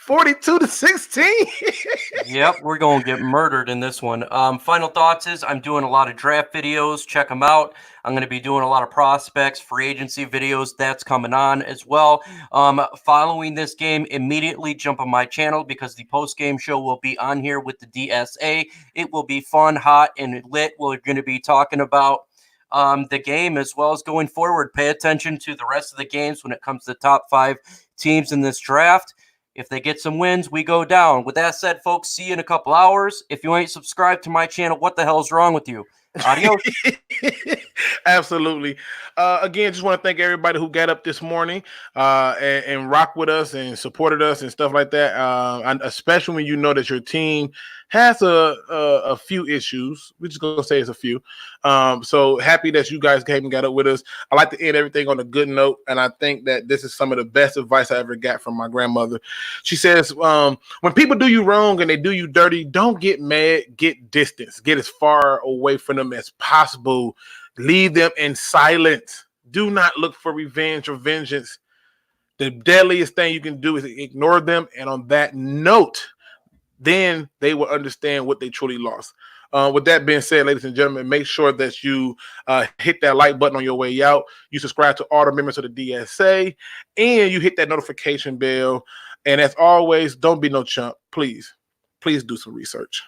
42-16. Yep, we're going to get murdered in this one. Final thoughts is I'm doing a lot of draft videos. Check them out. I'm going to be doing a lot of prospects, free agency videos. That's coming on as well. Following this game, immediately jump on my channel because the post-game show will be on here with the DSA. It will be fun, hot, and lit. We're going to be talking about the game as well as going forward. Pay attention to the rest of the games when it comes to the top 5 teams in this draft. If they get some wins, we go down. With that said, folks, see you in a couple hours. If you ain't subscribed to my channel, what the hell is wrong with you? Adios. Absolutely. Again, just want to thank everybody who got up this morning and rock with us and supported us and stuff like that. And especially when you know that your team has a few issues. We're just gonna say it's a few. So happy that you guys came and got up with us. I like to end everything on a good note, and I think that this is some of the best advice I ever got from my grandmother. She says, when people do you wrong and they do you dirty, don't get mad, get distance, get as far away from them as possible. Leave them in silence. Do not look for revenge or vengeance. The deadliest thing you can do is ignore them. And on that note, then they will understand what they truly lost. With that being said, ladies and gentlemen, make sure that you hit that like button on your way out. You subscribe to all the members of the DSA, and you hit that notification bell. And as always, don't be no chump. Please do some research.